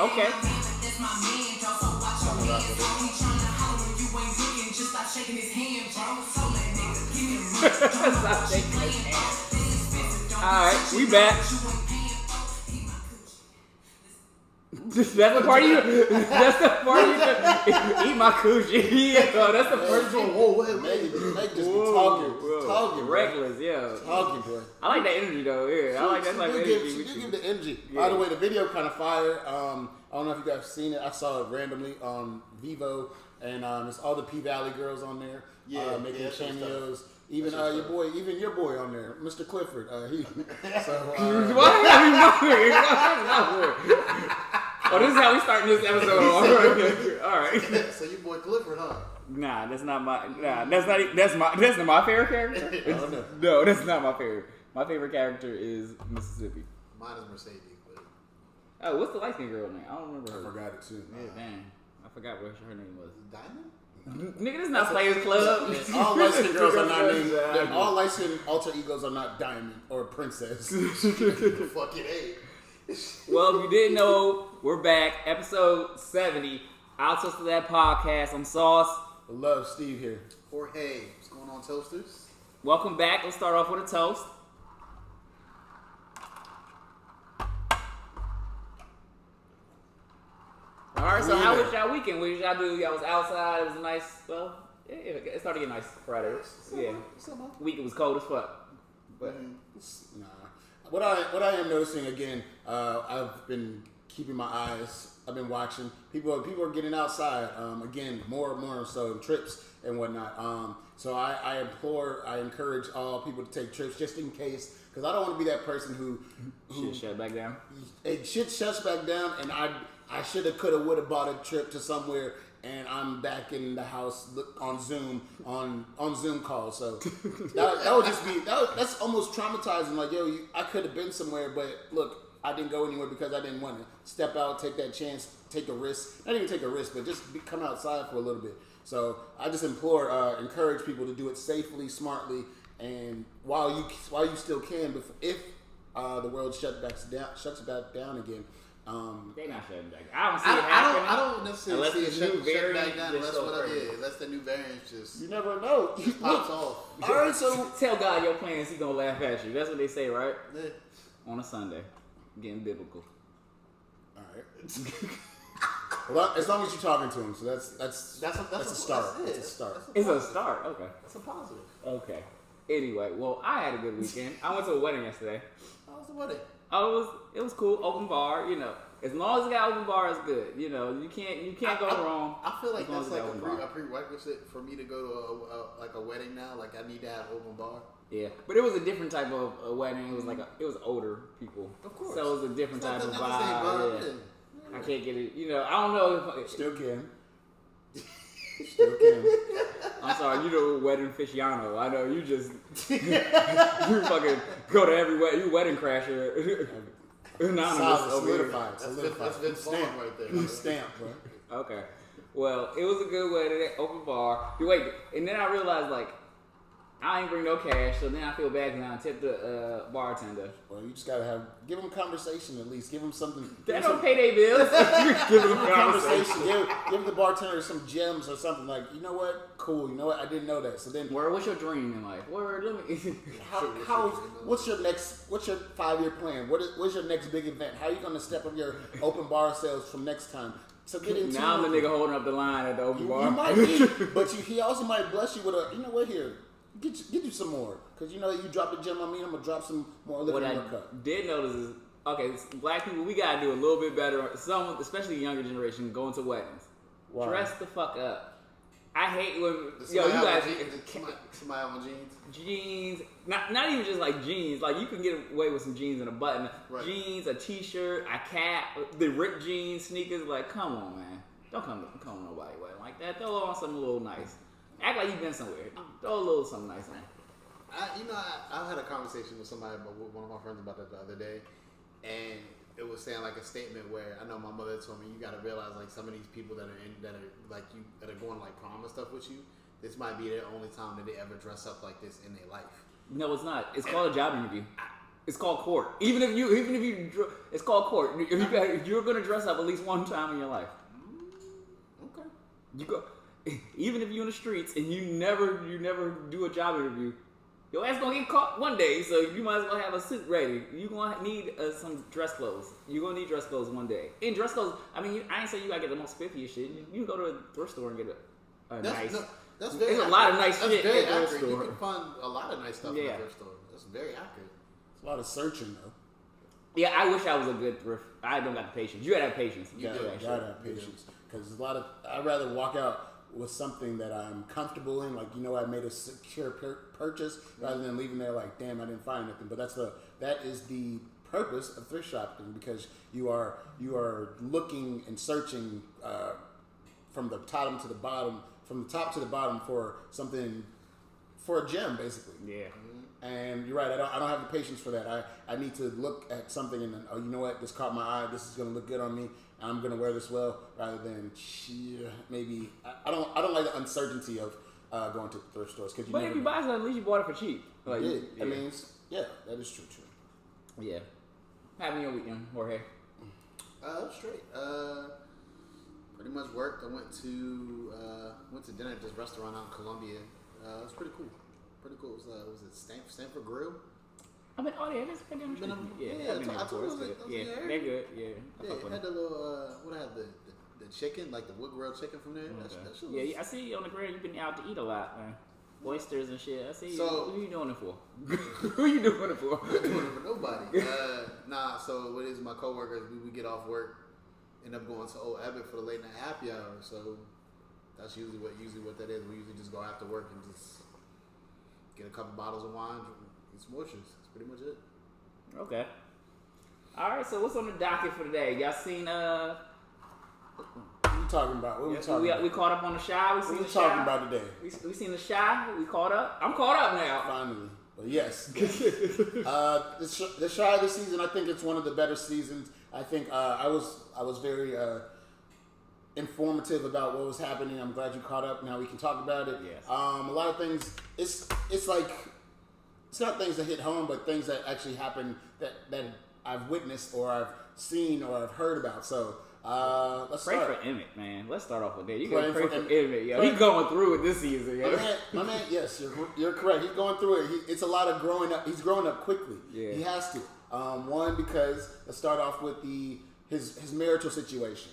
Okay. Alright, we back. That's the part you. That's the part you. Eat my coochie. Yeah, that's the first one. Whoa, Meg just be talking, reckless, yeah. Talking, bro. I like that energy though. Yeah, I like that type of energy. She do give the energy. Yeah. By the way, the video kind of fire. I don't know if you guys seen it. I saw it randomly on Vivo, and it's all the P Valley girls on there, making cameos. Even your boy on there, Mr. Clifford. Oh, this is how we starting this episode. All right. So your boy Clifford, huh? Nah, that's not my my favorite character. No, that's not my favorite. My favorite character is Mississippi. Mine is Mercedes, but what's the light skinned girl name? I don't remember her. I forgot it too. Yeah, dang, I forgot what her name was. Diamond? Nigga, this is not Players Club. All light skinned girls are not named. All light skinned alter egos are not Diamond or Princess. Fucking A. Well, if you didn't know, we're back. Episode 70. I'll toast to that podcast. I'm Sauce. I love Steve here. Jorge. What's going on, Toasters? Welcome back. Let's start off with a toast. Alright, so how was y'all weekend? What did y'all do? Y'all was outside. It was a nice, it started to get nice Friday. Yeah. Week it was cold as fuck. But nah. What I am noticing again, I've been keeping my eyes. I've been watching people are getting outside again more and more so trips and whatnot. So I encourage all people to take trips just in case, because I don't want to be that person who shit shut back down. Shit shuts back down, and I shoulda, coulda, woulda bought a trip to somewhere, and I'm back in the house on Zoom on Zoom calls. So that would just be that's almost traumatizing. Like, yo, I could have been somewhere, but look, I didn't go anywhere because I didn't want to step out, take that chance, take a risk. Not even take a risk, but just come outside for a little bit. So I just encourage people to do it safely, smartly, and while you still can. If the world shuts back down again. They not shutting back. I don't see it happening. I don't necessarily see it shut back down unless the new variant just. You never know. Pops off. All right, so tell God your plans. He gonna laugh at you. That's what they say, right? Yeah. On a Sunday, getting biblical. All right. Well, as long as you're talking to him, so that's a start. That's a start. It's a start. Okay. That's a positive. Okay. Anyway, well, I had a good weekend. I went to a wedding yesterday. How was the wedding? Oh, it was cool. Open bar, you know. As long as it got open bar, it's good. You know, you can't go wrong. I feel like that's like a prerequisite for me to go to a wedding now. Like, I need to have open bar. Yeah, but it was a different type of a wedding. It was it was older people. Of course. So it was a different type of vibe. Yeah. I can't get it. You know, I don't know if still can. I'm sorry, you the wedding aficionado. I know you just you fucking go to every wedding. You wedding crasher. Solidified. That's Vince Vaughn right there. Stamped, bro. Okay. Well, it was a good wedding, open bar. Wait, and then I realized I ain't bring no cash, so then I feel bad because I tipped the bartender. Well, you just gotta give them conversation at least. Give them something. They don't pay their bills. Give them conversation. Give the bartender some gems or something like, you know what? Cool. You know what? I didn't know that. So then, what's your dream in life? Let me. What's your 5-year plan? What's your next big event? How are you gonna step up your open bar sales from next time? So get into now I'm the nigga holding up the line at the open bar. You might be, but he also might bless you with a, you know what, here. Get you some more, because you know you drop the gem on me. I'm gonna drop some more. What I did notice is, black people, we gotta do a little bit better. Some, especially the younger generation, going to weddings. Wow. Dress the fuck up. I hate when you guys. Somebody on jeans. Jeans, not even just like jeans. Like, you can get away with some jeans and a button. Right. Jeans, a t-shirt, a cap, the ripped jeans, sneakers. Like, come on, man. Don't come nobody wedding like that. Throw on something a little nice. Act like you've been somewhere. Throw a little something nice on. I had a conversation with somebody, with one of my friends about that the other day, and it was saying like a statement where I know my mother told me, you got to realize like some of these people that are going like prom and stuff with you, this might be their only time that they ever dress up like this in their life. No, it's not. It's called a job interview. It's called court. Even if you, it's called court. You're gonna dress up at least one time in your life. Okay. You go, even if you're in the streets and you never do a job interview, your ass gonna get caught one day. So you might as well have a suit ready. You gonna need some dress clothes. You're gonna need dress clothes one day. And dress clothes, I mean, I ain't saying you gotta get the most spiffiest shit. You can go to a thrift store and get a nice. No, that's very There's a lot of nice shit very at the thrift accurate. store. You can find a lot of nice stuff in the thrift store. That's very accurate. It's a lot of searching though. Yeah, I wish I was a good thrift. I don't got the patience. You gotta have patience. You gotta have patience because I'd rather walk out with something that I'm comfortable in, like I made a secure purchase, rather than leaving there like, damn, I didn't find nothing. But that is the purpose of thrift shopping, because you are looking and searching from the top to the bottom for something, for a gem, basically. Yeah. And you're right. I don't have the patience for that. I need to look at something and then, oh, you know what? This caught my eye. This is gonna look good on me. I'm gonna wear this well, rather than maybe. I don't like the uncertainty of going to thrift stores. But if you buy something, at least you bought it for cheap. Like, I mean, that is true. Yeah. Having your weekend, Jorge. Straight. Pretty much worked. I went to dinner at this restaurant out in Columbia. It was pretty cool. Pretty cool. It was it Stanford Grill? I've been, oh yeah, that's been down the street. Yeah, I told you they're good. Yeah, I had the little what I had the chicken, like the wood grilled chicken from there. Okay. I see you on the grill. You've been out to eat a lot, man. Oysters and shit. I see you. So, who you doing it for? Who you doing it for? I'm not doing it for nobody. So what is my coworkers? We get off work, end up going to Old Abbott for the late night happy hour. So that's usually what that is. We usually just go after work and just get a couple bottles of wine, eat some oysters. That's pretty much it. Okay. All right. So what's on the docket for today? Y'all seen What are you talking about? What are we talking about? We caught up on the Shy. What are we talking about today? We seen the Shy. We caught up. I'm caught up now. Finally. But yes. The Shy this season, I think it's one of the better seasons. I think I was very informative about what was happening. I'm glad you caught up. Now we can talk about it. Yes. A lot of things. It's like, it's not things that hit home, but things that actually happen that I've witnessed or I've seen or I've heard about. So let's pray start. for Emmett, man. Let's start off with that. You gotta pray for Emmett, yo. He's going through it this season, yo. My man, yes, you're correct. He's going through it. It's a lot of growing up. He's growing up quickly. Yeah. He has to. One, because let's start off with his marital situation.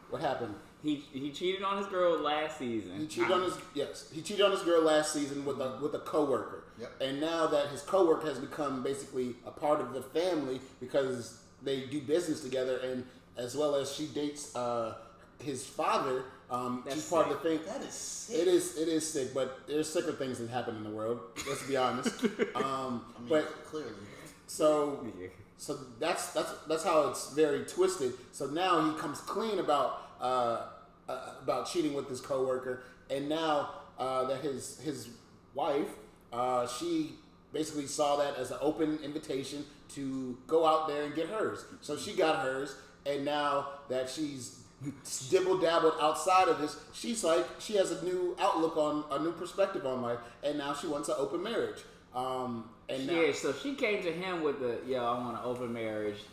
What happened? He cheated on his girl last season. He cheated on his girl last season with a coworker. Yep. And now that his coworker has become basically a part of the family because they do business together, and as well as she dates his father. She's part of the thing. That is sick. It is sick, but there's sicker things that happen in the world. Let's be honest. But clearly. So that's how it's very twisted. So now he comes clean about cheating with his coworker, and now that his wife, she basically saw that as an open invitation to go out there and get hers. So she got hers, and now that she's dibble-dabbled outside of this, she's like, she has a new outlook on, a new perspective on life, and now she wants an open marriage. So she came to him with I want an open marriage,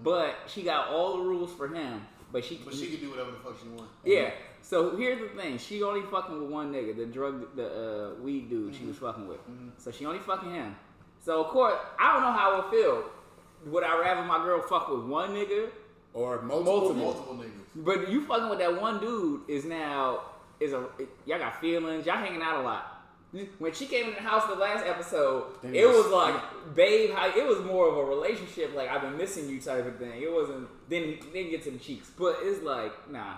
But she got all the rules for him. But she can do whatever the fuck she wants. Yeah. So here's the thing: she only fucking with one nigga, the weed dude she was fucking with. Mm-hmm. So she only fucking him. So of course, I don't know how it would feel. Would I rather my girl fuck with one nigga or multiple niggas? But you fucking with that one dude y'all got feelings. Y'all hanging out a lot. When she came in the house the last episode, it was like, babe, it was more of a relationship, like I've been missing you type of thing. It wasn't, didn't get to the cheeks. But it's like, nah.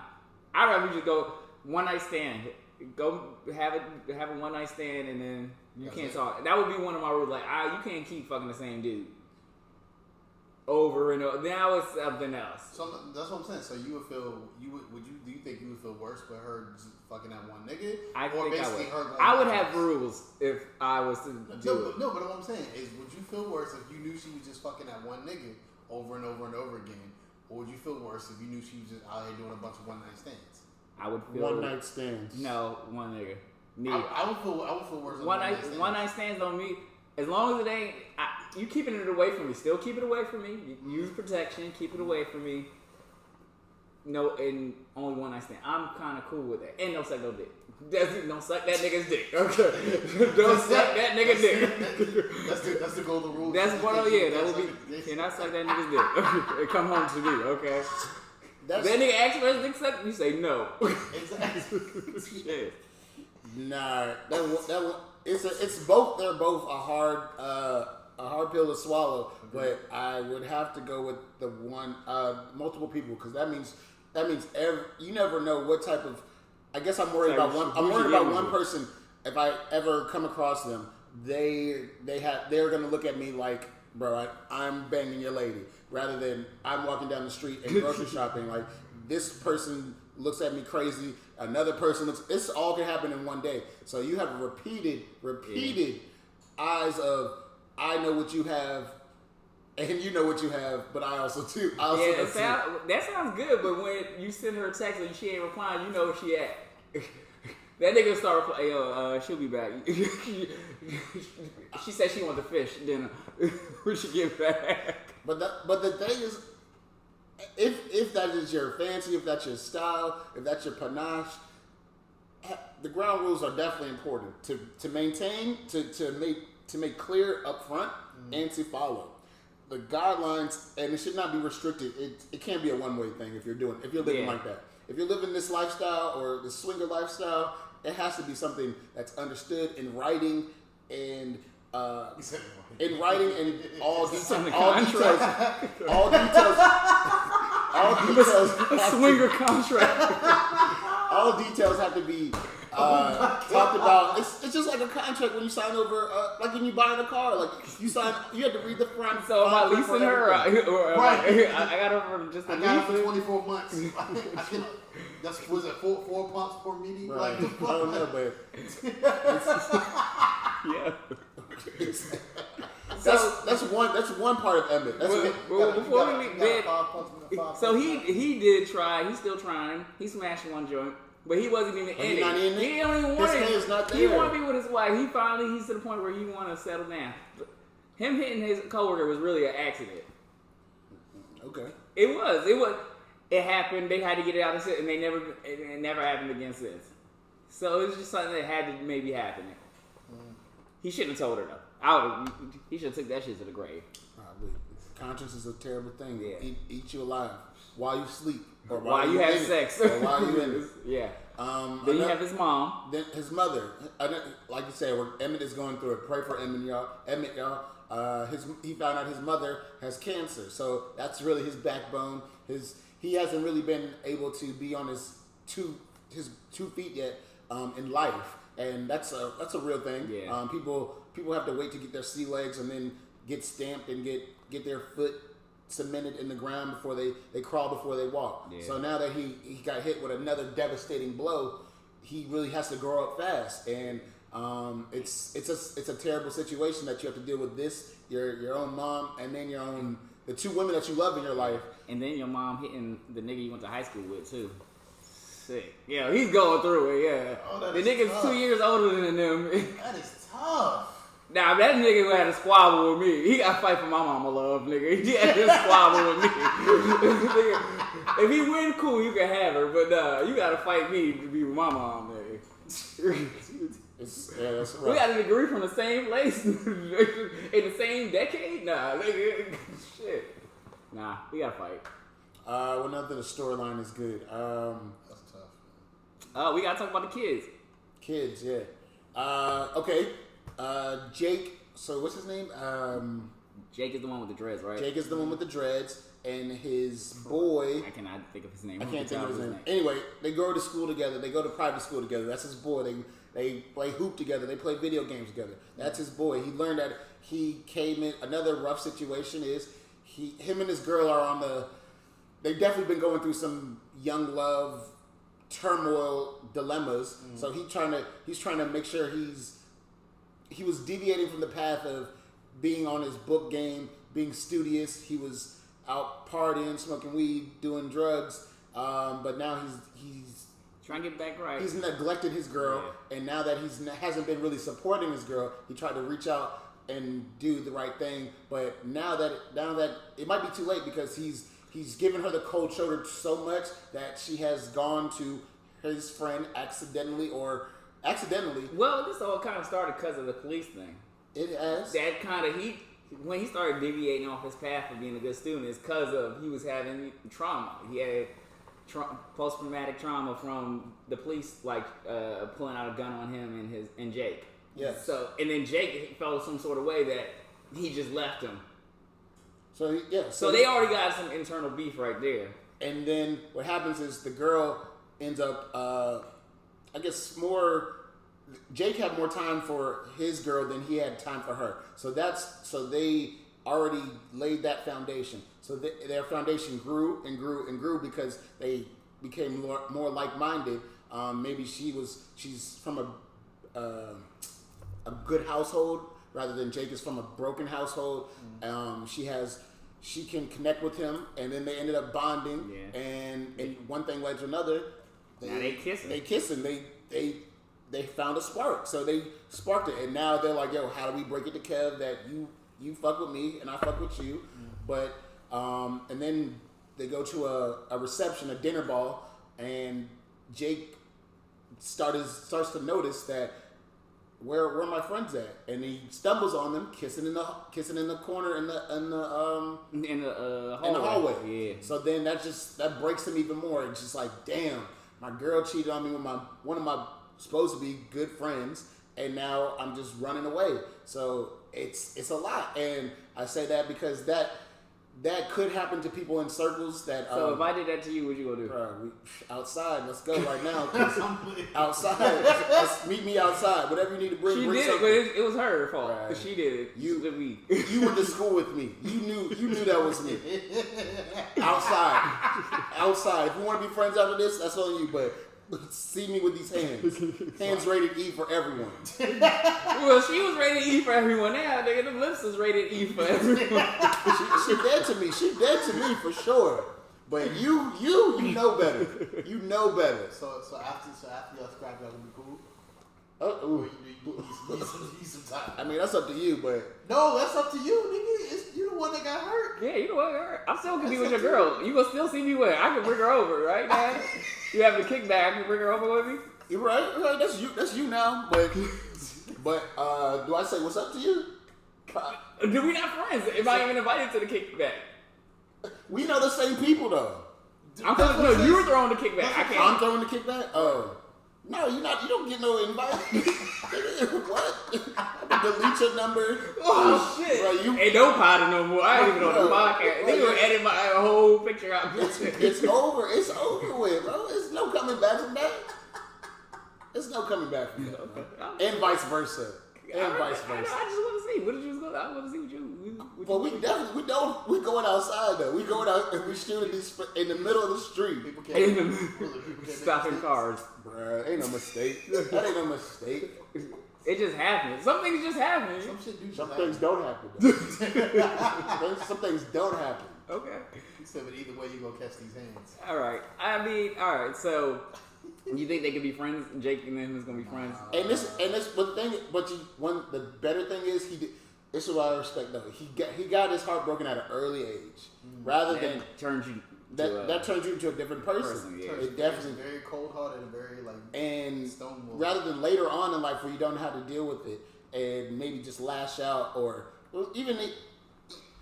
I'd rather just go one night stand. Go have a one night stand and then you can't talk. That would be one of my rules. Like, you can't keep fucking the same dude over and over. Now it's something else. So that's what I'm saying. So you would feel, do you think you would feel worse with her just fucking that one nigga? I would have rules if I was to do it. No, but what I'm saying is, would you feel worse if you knew she was just fucking that one nigga over and over and over again? Or would you feel worse if you knew she was just out here doing a bunch of one night stands? I would feel one night stands. No, one nigga. Me. I would feel worse. One night stands on me. As long as it ain't, you keeping it away from me. Still keep it away from me. Use protection. Keep it away from me. No, and only one night stand. I'm kind of cool with that. And don't suck no dick. Don't suck that nigga's dick. Okay. Don't suck that nigga's dick. That's the golden rule. That's one of that would be. Cannot suck that nigga's dick. It come home to me. Okay. That nigga asks for his dick sucked, you say no. Exactly. Shit. Nah, it's both. They're both a hard pill to swallow. But I would have to go with the one multiple people because that means you never know what type of. I guess I'm worried about one. I'm worried about one person. If I ever come across them, they're gonna look at me like, bro, I'm banging your lady, rather than I'm walking down the street and grocery shopping. Like this person looks at me crazy. Another person looks. This all can happen in one day. So you have repeated eyes of I know what you have. And you know what you have, but I also too. That sounds good, but when you send her a text and she ain't replying, you know where she at. That nigga start replying, yo, she'll be back. She said she wanted to fish, then we should get back. But the thing is, if that is your fancy, if that's your style, if that's your panache, the ground rules are definitely important to maintain, to make clear up front, and to follow. The guidelines, and it should not be restricted. It can't be a one-way thing if you're living like that. If you're living this lifestyle or the swinger lifestyle, it has to be something that's understood in writing and all details. A swinger contract. All details have to be talked about. It's just like a contract when you sign over, like when you buy a car. Like you have to read the front. So am I leasing her, or right? I got her for just. I got her for 24 months. That's was it 4 months per meeting? Right. Like, I don't know, but yeah. That's one part of Emmett. Before we leave, so he did try. He's still trying. He smashed one joint. But he wasn't even in it. He don't even want it. His not there. He want to be with his wife. He's to the point where he want to settle down. Him hitting his coworker was really an accident. Okay. It was. It happened. They had to get it out of it, and it never happened again since. So it was just something that had to maybe happen. He shouldn't have told her though. He should have took that shit to the grave. Probably. Conscience is a terrible thing. Yeah. Eat you alive while you sleep. Or while you have sex. Or while you in it. Yeah. Then you have his mom. Then his mother. Like you said, Emmett is going through it. Pray for Emmett, y'all. He found out his mother has cancer. So that's really his backbone. He hasn't really been able to be on his two feet yet in life. And that's a real thing. Yeah. People have to wait to get their sea legs and then get stamped and get their foot cemented in the ground before they crawl before they walk. Yeah. So now that he got hit with another devastating blow, he really has to grow up fast, and it's a terrible situation that you have to deal with your own mom and then the two women that you love in your life, and then your mom hitting the nigga you went to high school with too. Sick. Yeah, he's going through it. Yeah, the nigga's tough. 2 years older than them. That is tough. Nah, that nigga who had a squabble with me, he got to fight for my mama love, nigga. He had a squabble with me. If he win, cool, you can have her. But you got to fight me to be with my mom, nigga. That's we got a degree from the same place in the same decade? Nah, nigga. Shit. Nah, we got to fight. Another storyline is good. That's tough. We got to talk about the kids. Kids, yeah. Okay. Jake, so what's his name? Jake is the one with the dreads, right? Jake is the one with the dreads, and his boy. I cannot think of his name. I can't think of his name. Anyway, they go to school together. They go to private school together. That's his boy. They play hoop together. They play video games together. That's his boy. He learned that he came in. Another rough situation is him and his girl are on the. They've definitely been going through some young love turmoil dilemmas. So he's trying to make sure he was deviating from the path of being on his book game, being studious. He was out partying, smoking weed, doing drugs. But now he's trying to get back right. He's neglected his girl, and now that he hasn't been really supporting his girl, he tried to reach out and do the right thing. But now that it might be too late because he's given her the cold shoulder so much that she has gone to his friend accidentally. Well, this all kind of started because of the police thing. It has. That kind of when he started deviating off his path of being a good student is because of he was having trauma. He had post-traumatic trauma from the police, like pulling out a gun on him and Jake. Yes. So and then Jake felt some sort of way that he just left him. So yeah. So they already got some internal beef right there. And then what happens is the girl ends up, I guess Jake had more time for his girl than he had time for her. So they already laid that foundation. So their foundation grew and grew and grew because they became more like-minded. Maybe she's from a good household rather than Jake is from a broken household. She can connect with him, and then they ended up bonding. Yeah. And one thing led to another. Now they kissing. They kissing. They found a spark. So they sparked it, and now they're like, yo, how do we break it to Kev that you fuck with me and I fuck with you? But and then they go to a reception, a dinner ball, and Jake starts to notice that where are my friends at? And he stumbles on them kissing in the corner in the hallway. Yeah. So then that breaks him even more. It's just like, damn, my girl cheated on me with one of my supposed to be good friends, and now I'm just running away. So it's a lot, and I say that because that could happen to people in circles. So if I did that to you, what you gonna do? Outside, let's go right now. Outside, let's meet me outside. Whatever you need to bring. She bring did it, but it was her fault. Right. She did it. You went to school with me. You knew that was me. Outside. If you want to be friends after this, that's on you. But see me with these hands. Hands rated E for everyone. Well, she was rated E for everyone. Now, nigga, the lips is rated E for everyone. She dead to me. She dead to me for sure. But you know better. You know better. So after y'all scrap, y'all gonna be cool. Oh, You need some time. I mean, that's up to you, but No, that's up to you, nigga. You the one that got hurt. Yeah, you know what? I still can be with your girl. You will still see me with. I can bring her over, right, man? You have the kickback. I can bring her over with me. you're right. That's you now. But do I say what's up to you? Do we not friends? Am I even invited to the kickback? We know the same people though. No, you were throwing the kickback. I can't. I'm throwing the kickback. Oh. No, you're not. You don't get no invite. What? Delete your number. Oh shit! Bro, ain't no potting no more. I ain't even on the podcast. They gonna edit my whole picture out. It's over. It's over with, bro. There's no coming back from that. There's no coming back from that. Okay. And vice versa. And vice versa. I just want to see. What did you go? I want to see what you. Well, we definitely we going outside though. We going out and we shooting these in the middle of the street. People can't Stopping cars. Bruh, ain't no mistake. That ain't no mistake. It just happens. Some things just happen. Some things don't happen. Some things don't happen. Okay. He said, but either way, you gonna catch these hands. All right. I mean, all right. So, you think they could be friends? Jake and them is gonna be friends. And this, but the better thing is this is what I respect though. He got his heart broken at an early age, rather than turns you. That turns you into a different person. Yeah. It definitely very cold-hearted and very stonewall. Rather than later on in life where you don't know how to deal with it and maybe just lash out, or even at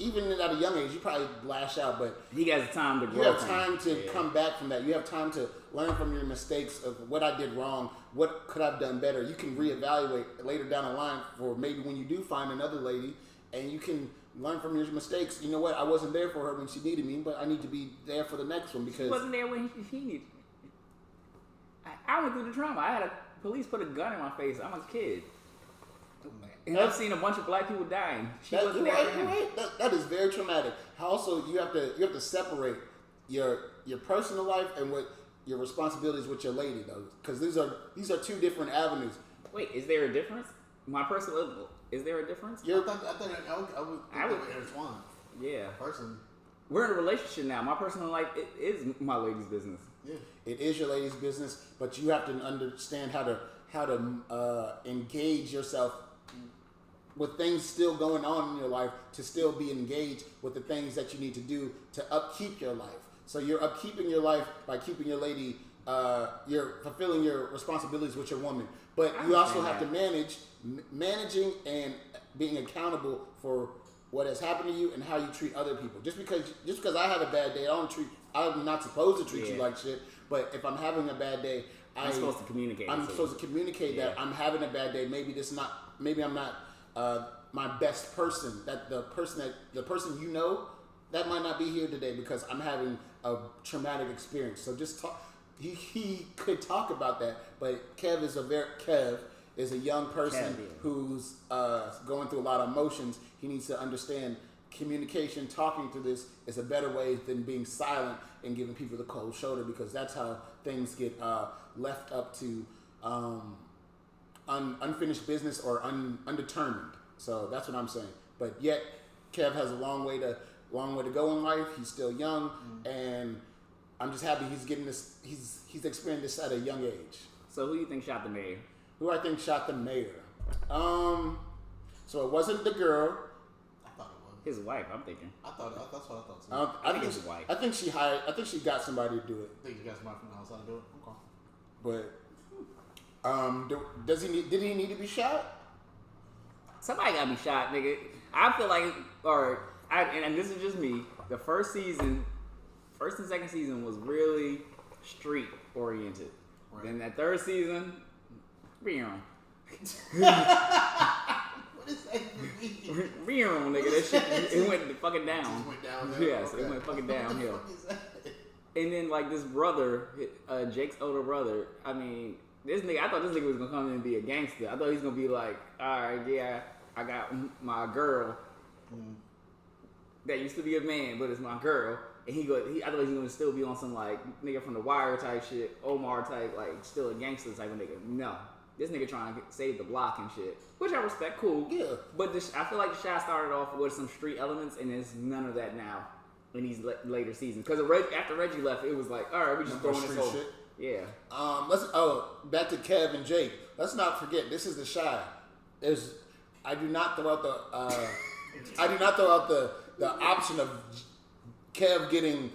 a young age you probably lash out, but he has time to grow. You have time to come back from that. You have time to learn from your mistakes of what I did wrong. What could I have done better? You can reevaluate later down the line for maybe when you do find another lady, and you can learn from your mistakes. You know what? I wasn't there for her when she needed me, but I need to be there for the next one because she wasn't there when he needed me. I went through the trauma. I had police put a gun in my face. I'm a kid. And I've seen a bunch of black people dying. She wasn't there for him. That is very traumatic. Also, you have to separate your personal life and what your responsibilities with your lady though, because these are two different avenues. Wait, is there a difference? My personal. Is there a difference? I would intertwine. Yeah. Person. We're in a relationship now. My personal life is my lady's business. Yeah. It is your lady's business, but you have to understand how to engage yourself with things still going on in your life, to still be engaged with the things that you need to do to upkeep your life. So you're upkeeping your life by keeping your lady, you're fulfilling your responsibilities with your woman. But you also have to managing and being accountable for what has happened to you and how you treat other people. Just because I have a bad day, I'm not supposed to treat you like shit. But if I'm having a bad day, I'm supposed to communicate. I'm supposed to communicate that I'm having a bad day. Maybe I'm not my best person. That the person you know, that might not be here today because I'm having a traumatic experience. So just talk. He could talk about that, but Kev is a young person who's going through a lot of emotions. He needs to understand communication, talking through this is a better way than being silent and giving people the cold shoulder, because that's how things get left up to unfinished business or undetermined. So that's what I'm saying. But yet, Kev has a long way to go in life. He's still young, and I'm just happy he's getting this. He's experienced this at a young age. So who do you think shot the mayor? Who I think shot the mayor? So it wasn't the girl. I thought it was his wife. I'm thinking. That's what I thought too. I think his wife. I think she got somebody to do it. I think she got somebody from the outside to do it. Okay. But did he need to be shot? Somebody got to be shot, nigga. I feel like, and this is just me. The first and second season was really street oriented. Right. Then that third season, Real, nigga. That shit, it went fucking down. It went downhill. Yes, okay. It went fucking downhill. And then like this brother, Jake's older brother. I mean, I thought this nigga was gonna come in and be a gangster. I thought he was gonna be like, all right, yeah, I got my girl that used to be a man, but it's my girl. And I thought he was gonna still be on some like nigga from The Wire type shit, Omar type, like still a gangster type of nigga. No, this nigga trying to save the block and shit, which I respect, cool. Yeah. But I feel like the shot started off with some street elements, and there's none of that now in these later seasons. Because after Reggie left, it was like, all right, we just throwing this over. Yeah. Back to Kev and Jake. Let's not forget, this is the Shy. I do not throw out the option of Kev getting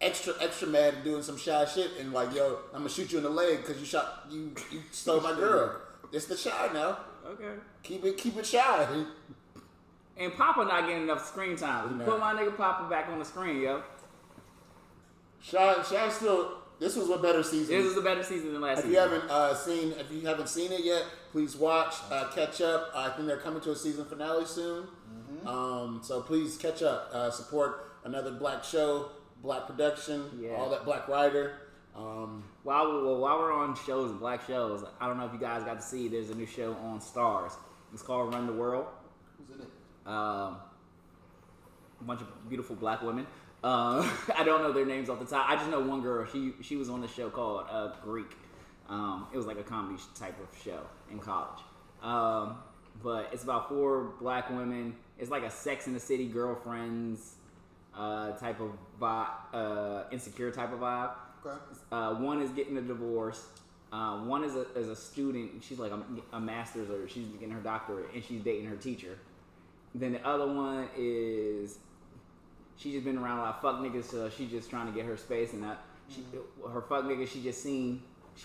extra mad and doing some Shy shit and like, yo, I'm gonna shoot you in the leg because you stole my girl. It's the Shy now. Okay. Keep it Shy. And Papa not getting enough screen time. Put my nigga Papa back on the screen, yo. Shy still. This was a better season. This was a better season than last season. If you haven't seen it yet, please watch. Catch up. I think they're coming to a season finale soon. Mm-hmm. So please catch up. Support another black show, black production, all that, black writer. While we're on shows, black shows, I don't know if you guys got to see. There's a new show on Starz. It's called Run the World. Who's in it? A bunch of beautiful black women. I don't know their names off the top. I just know one girl. She was on the show called Greek. It was like a comedy type of show in college. But it's about 4 black women. It's like a Sex in the City girlfriends type of vibe, insecure type of vibe. Okay. One is getting a divorce. One is a student. She's like a master's, or she's getting her doctorate, and she's dating her teacher. Then the other one is she just been around a lot of fuck niggas, so she's just trying to get her space. And her fuck nigga she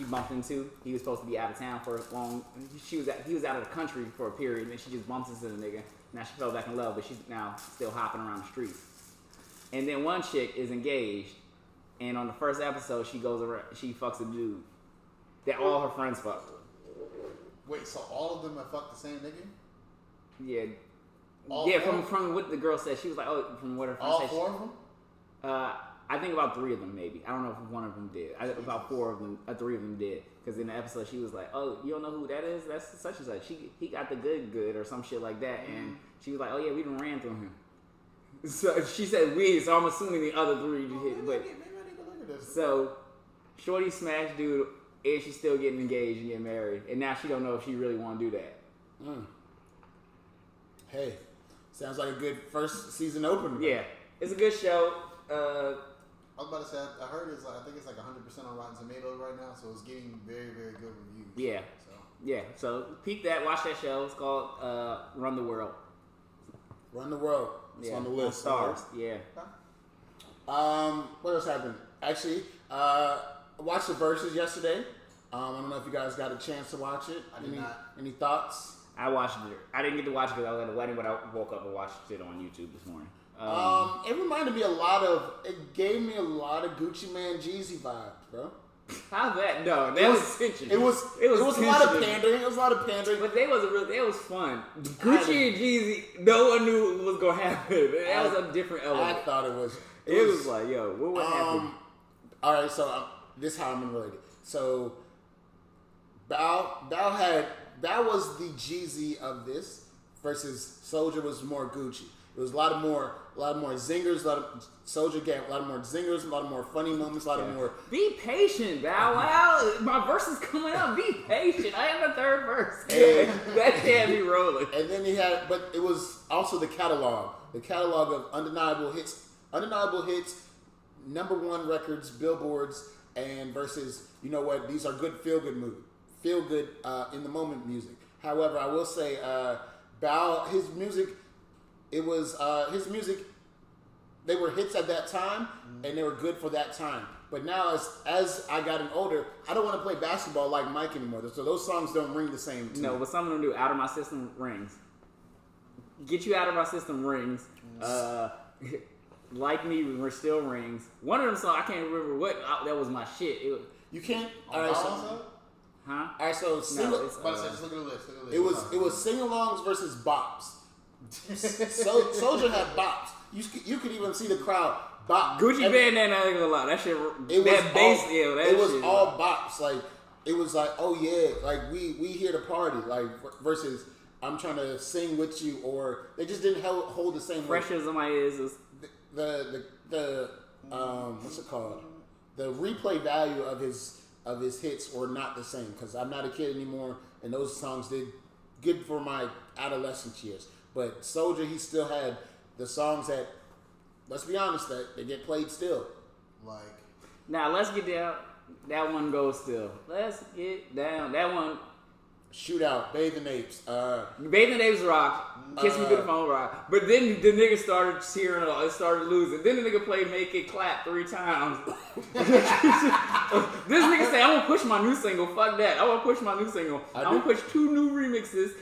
bumped into. He was supposed to be out of town for a long. He was out of the country for a period, and then she just bumps into the nigga. Now she fell back in love, but she's now still hopping around the streets. And then one chick is engaged, and on the first episode, she fucks a dude that all her friends fucked. Wait, so all of them have fucked the same nigga? Yeah. From what the girl said, she was like, oh, from what her friend said. All 4 of them? I think about 3 of them, maybe. I don't know if one of them did. About 4 of them, 3 of them did. Because in the episode, she was like, oh, you don't know who that is? That's such and such. He got the good, or some shit like that. And she was like, oh, yeah, we done ran through him. So she said we, so I'm assuming the other 3 hit. But maybe I need to look at this. So, shorty smashed dude, and she's still getting engaged and getting married. And now she don't know if she really want to do that. Hey, sounds like a good first season opener. Yeah, it's a good show. I was about to say, I heard I think it's like 100% on Rotten Tomatoes right now, so it's getting very, very good reviews. Yeah. So Yeah, so peep that, watch that show. It's called Run the World. Run the World. It's on the list. Starz. Yeah. What else happened? Actually, I watched the Verzuz yesterday. I don't know if you guys got a chance to watch it. I did not. Any thoughts? I watched it. I didn't get to watch it because I was at a wedding, but I woke up and watched it on YouTube this morning. It reminded me it gave me a lot of Gucci Man Jeezy vibes, bro. How's that? No, that was attention. It was a lot of pandering. It was a lot of pandering. But they was fun. Gucci and Jeezy, no one knew what was going to happen. That was a different element. I thought it was. It was like, yo, what would happen? All right, so this is how I'm gonna relate it. So Bow was the Jeezy of this versus Soulja was more Gucci. It was a lot more zingers. Soulja gave a lot more zingers, a lot more funny moments, a lot of more. Be patient, Bow Wow. My verse is coming up. Be patient. I have a third verse. That can't be rolling. And then but it was also the catalog of undeniable hits, #1 records, billboards, and versus, you know what, these are good feel good in the moment music. However, I will say, Bow, his music, they were hits at that time, and they were good for that time. But now, as I gotten older, I don't want to play basketball like Mike anymore. So those songs don't ring the same to me. No, but some of them do. Out of My System rings. Get You Out of My System rings. Like Me still rings. One of them songs, I can't remember what, that was my shit. You can't. Huh? Huh? All right, so Just look at the list. it was sing-alongs versus bops. Soulja had bops. You could even see the crowd bop. Gucci Bandana, I ain't gonna lie. That shit, it was all bops. Like, it was like, oh yeah, like we here to party. Like, versus I'm trying to sing with you, or they just didn't hold the same. Pressures on my ears is the what's it called? The replay value of his hits were not the same, because I'm not a kid anymore, and those songs did good for my adolescent years. But Soulja, he still had the songs that, let's be honest, that they get played still. Like, now let's get down. That one goes still. Let's get down. That one. Shootout, Bathing Apes. Bathing Apes rock. Kiss Me Through the Phone rock. But then the nigga started cheering on. It started losing. Then the nigga played Make It Clap 3 times. This nigga say, I'm gonna push my new single. Fuck that. I'm gonna push my new single. I'm gonna push 2 new remixes.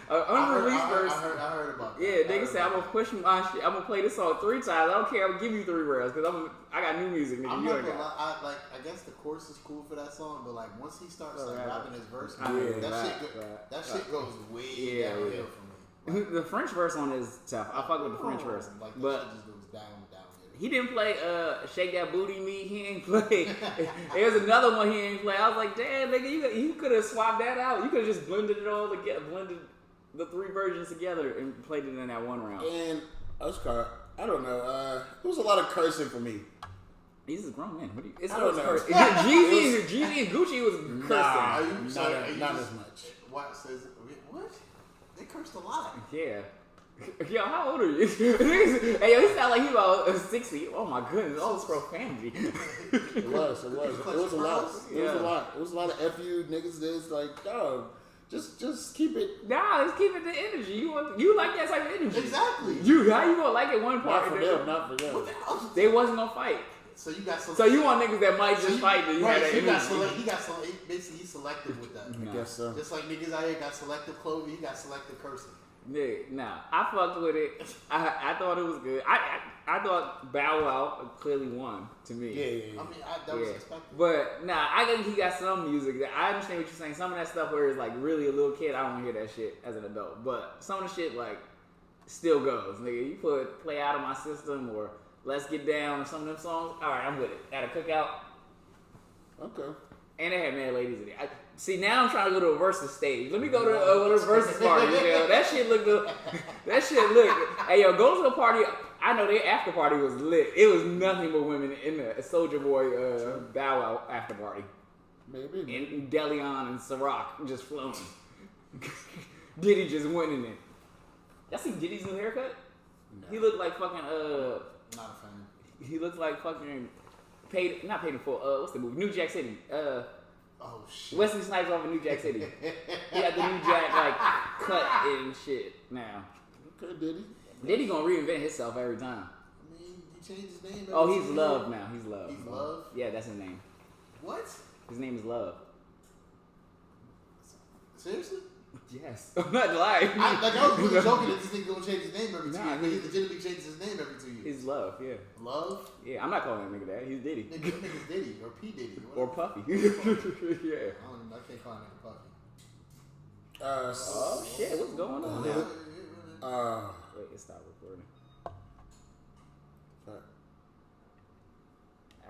Unreleased verse. I heard about that. Yeah, nigga say, I'm gonna push my shit. I'm gonna play this song 3 times. I don't care. I'm gonna give you 3 rounds because I got new music, nigga. I'm not gonna lie. I guess the chorus is cool for that song, but like once he starts rapping his verse, that shit goes way downhill for me. Like, the French verse on is tough. I fuck with the French verse, like, but shit just goes downhill. he didn't play Shake That Booty Me. He ain't play. There's another one he ain't play. I was like, damn, nigga, you could have swapped that out. You could have just blended it all together, blended the 3 versions together, and played it in that 1 round. And Oscar, I don't know. It was a lot of cursing for me. He's a grown man. I don't know. Jeezy and Gucci was cursing. Not as much. What says what? They cursed a lot. Yeah. Yo, how old are you? Hey, yo, he sound like he about 60. Oh my goodness, all this profanity. It was a lot. It was a lot of F you niggas. This like, dog. Just keep it. Nah, let's keep it the energy. You like that type of energy. Exactly. How you gonna like it one part? Not for them. What the hell? They wasn't gonna fight. So you got So you want niggas that might just fight, and you had that energy. Basically, he's selective with that. I guess so. Just like niggas out here got selective clothing, he got selective cursing. Yeah, nah, I fucked with it. I thought it was good. I thought Bow Wow clearly won to me. Yeah. I mean, that was expected. But nah, I think he got some music that I understand what you're saying. Some of that stuff where it's like really a little kid, I don't hear that shit as an adult. But some of the shit like still goes. Nigga, you put Play Out of My System or Let's Get Down or some of them songs. All right, I'm with it. At a cookout. Okay. And they had mad ladies in it. See, now I'm trying to go to a Versus stage. Let me go to a Versus party. You know? That shit look good. Hey, yo, go to a party. I know their after party was lit. It was nothing but women in the Soulja Boy Bow Wow after party. Maybe. And Deleon and Ciroc just flowing. Diddy just went in it. Y'all see Diddy's new haircut? No. He looked like fucking Not a fan. He looks like fucking not paid in full. What's the movie? New Jack City. Oh shit. Wesley Snipes off of New Jack City. He got the New Jack like cut and shit now. Okay, Diddy. Diddy gonna reinvent himself every time. I mean, he changed his name. Oh, he's Love now. He's Love. He's Love? Yeah, that's his name. What? His name is Love. Seriously? Yes. I'm not lying. I was really joking that this nigga gonna change his name every 2 Nah, years, but he legitimately changes his name every 2 years. He's Love, yeah. Love? Yeah, I'm not calling that nigga that. He's Diddy. Nigga, that nigga's Diddy or P Diddy Or Puffy. Yeah. I can't call him Puffy. Oh shit, what's going on? Wait, it stopped recording.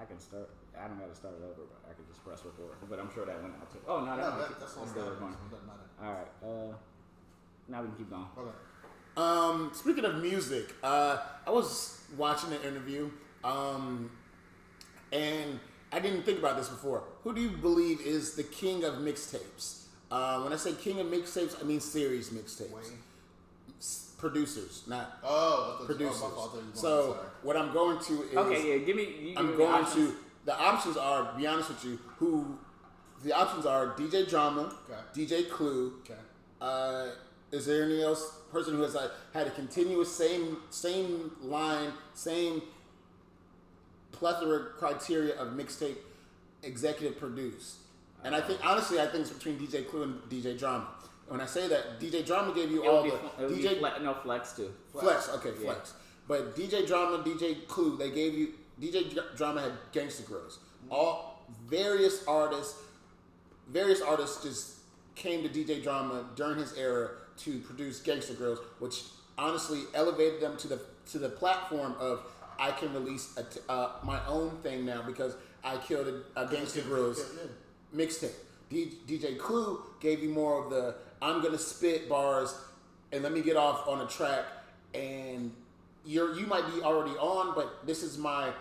I can start. I don't gotta start it over, but I can just press record. But I'm sure that went out too. Oh no, that's still recording. All right. Now we can keep going. Okay. Speaking of music, I was watching an interview, and I didn't think about this before. Who do you believe is the king of mixtapes? When I say king of mixtapes, I mean series mixtapes. Wayne. Producers, not producers. So what I'm going to is the options are. To be honest with you, the options are DJ Drama, DJ Clue. Okay. Is there any else person who has had a continuous same line, same plethora criteria of mixtape executive produce? And I think honestly, it's between DJ Clue and DJ Drama. When I say that, DJ Drama gave you Flex too. Flex, okay, Flex. But DJ Drama, DJ Clue, they gave you DJ Drama had Gangsta Grills. All various artists just came to DJ Drama during his era to produce Gangsta Grills, which honestly elevated them to the platform of I can release my own thing now because I killed a Gangsta Grills mixtape. DJ Clue gave you more of the I'm gonna spit bars and let me get off on a track, and you might be already on, but this is my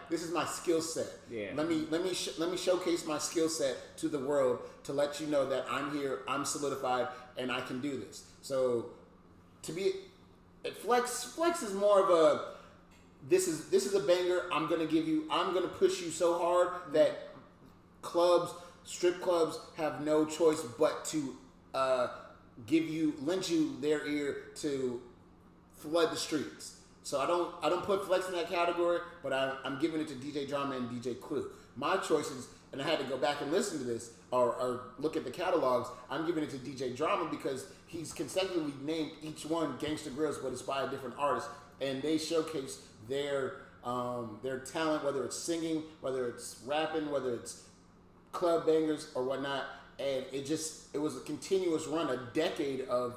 skill set. Yeah. Let me showcase my skill set to the world to let you know that I'm here, I'm solidified, and I can do this. So to be Flex is more of a this is a banger. I'm gonna push you so hard that strip clubs have no choice but to lend you their ear to flood the streets. So I don't put Flex in that category, but I'm giving it to DJ Drama and DJ Clue. My choices, and I had to go back and listen to this or look at the catalogs. I'm giving it to DJ Drama because he's consecutively named each one Gangsta Grills, but it's by a different artist, and they showcase their talent, whether it's singing, whether it's rapping, whether it's club bangers or whatnot. And it was a continuous run, a decade of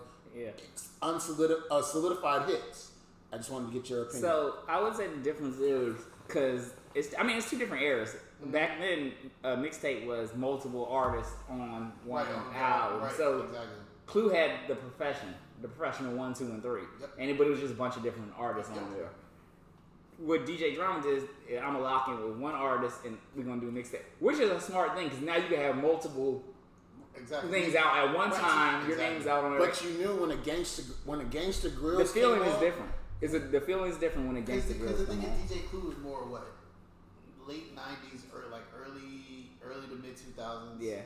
solidified hits. I just wanted to get your opinion. So I would say the difference is because it's two different eras. Back then, a mixtape was multiple artists on one album. Right, so exactly. Clue had the professional 1, 2, and 3, but it was just a bunch of different artists on there. What DJ Drama did is I'm gonna lock in with one artist and we're gonna do a mixtape, which is a smart thing because now you can have multiple things out at one time. Your name's out on it. But you knew when a Gangsta Grills the feeling is different. The feeling is different when a Gangsta Grills. Because the thing is, DJ Clue is more what late '90s or like early to mid 2000s. Yeah.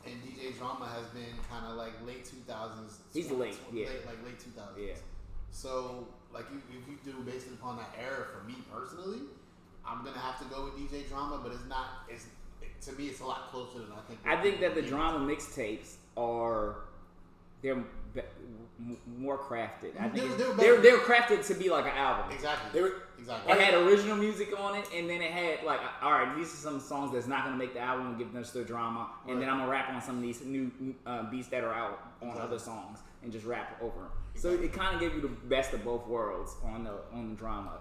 And DJ Drama has been kind of like late 2000s. He's late 2000s. Yeah. So, like, if you do based upon that era, for me personally, I'm gonna have to go with DJ Drama, but it's not. To me, it's a lot closer than I think. I think that the Drama mixtapes they're more crafted. I think they're crafted to be like an album. Exactly. It had original music on it, and then it had like, all right, these are some songs that's not gonna make the album and give them to Drama, and then I'm gonna rap on some of these new beats that are out on other songs and just rap over them. So it kind of gave you the best of both worlds on the Drama.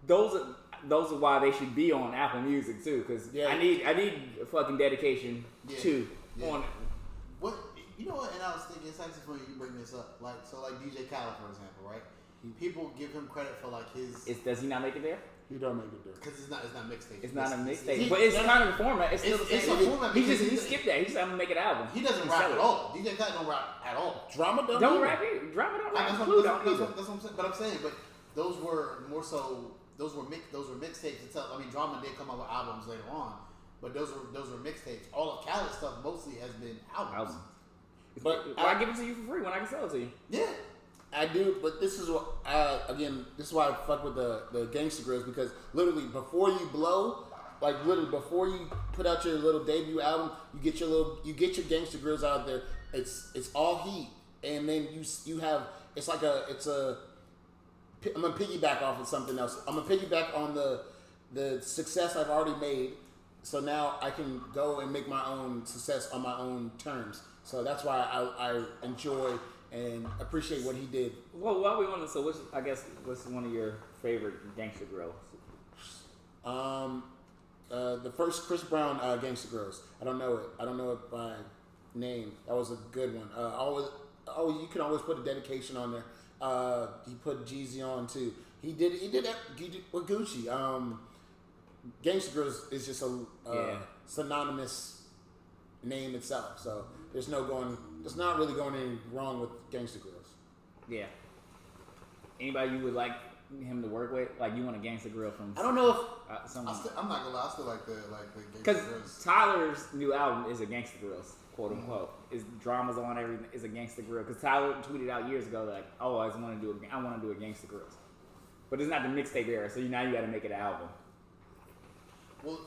Those are why they should be on Apple Music too, because I need fucking dedication on it. What you know what? And I was thinking, it's actually funny you bring this up. Like DJ Khaled, for example, right? People give him credit for like his. Does he not make it there? He don't make it there because it's not mixtape. It's not a mixtape, but it's kind of the format. It's still the same. It's a format. He skipped that. He said, "I'm gonna make an album." He doesn't rap at all. DJ Khaled don't rap at all. Drama don't rap either. Drama don't rap. That's what I'm saying. But I'm saying, those were more so. Those were mixtapes itself. I mean, Drama did come out with albums later on, but those were mixtapes. All of Khaled's stuff mostly has been albums. But I give it to you for free when I can sell it to you. Yeah. I do, but this is what this is why I fuck with the Gangsta Grills, because literally before you blow, like literally before you put out your little debut album, you get your Gangsta Grills out there. It's all heat, and then you have I'm gonna piggyback off of something else. I'm gonna piggyback on the success I've already made, so now I can go and make my own success on my own terms. So that's why I enjoy and appreciate what he did. Well, while we want to, so what's one of your favorite Gangsta Grills? The first Chris Brown Gangsta Grills. I don't know it by name. That was a good one. You can always put a dedication on there. He put Jeezy on too. He did that with Gucci. Gangsta Grills is just a synonymous name itself. So there's not really going any wrong with Gangsta Grills. Yeah. Anybody you would like him to work with? Like you want a Gangsta Grill from? I don't know if someone. I'm not gonna lie. I still like the Gangsta Grills. Grills. Because Tyler's new album is a Gangsta Grills, quote unquote. Is dramas on everything is a Gangsta Grill. Because Tyler tweeted out years ago like, "Oh, I want to do a Gangsta Grills," but it's not the mixtape era. So now you got to make it an album. Well,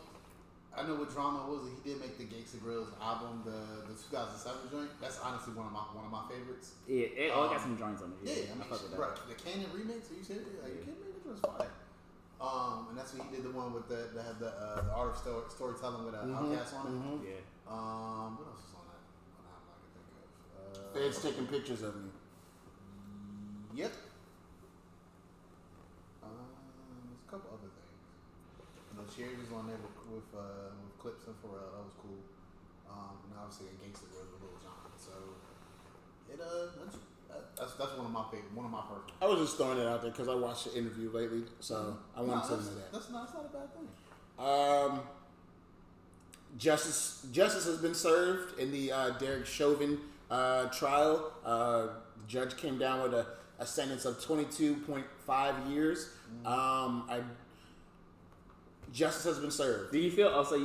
I know what drama was. He did make the Gangsta Grills album, the 2007 joint. That's honestly one of my favorites. Yeah, it got some joints on it. Yeah, I fuck with that. Right. The Cannon remix. Are you serious? Are you kidding me? That was fire. And that's when he did the one with the art of storytelling with Outkast on it. Mm-hmm. Yeah. What else is on that? I'm not gonna think of. Feds taking pictures of me. Yep. There's a couple other things. Shari was on there with Clips and Pharrell. That was cool. And obviously a Gangsta Grill with Lil Jon. So that's one of my favorite. One of my first. I was just throwing it out there because I watched the interview lately, so I wanted to know that. That's not a bad thing. Justice has been served in the Derek Chauvin trial. The judge came down with a sentence of 22.5 years. Justice has been served. Do you feel? Also,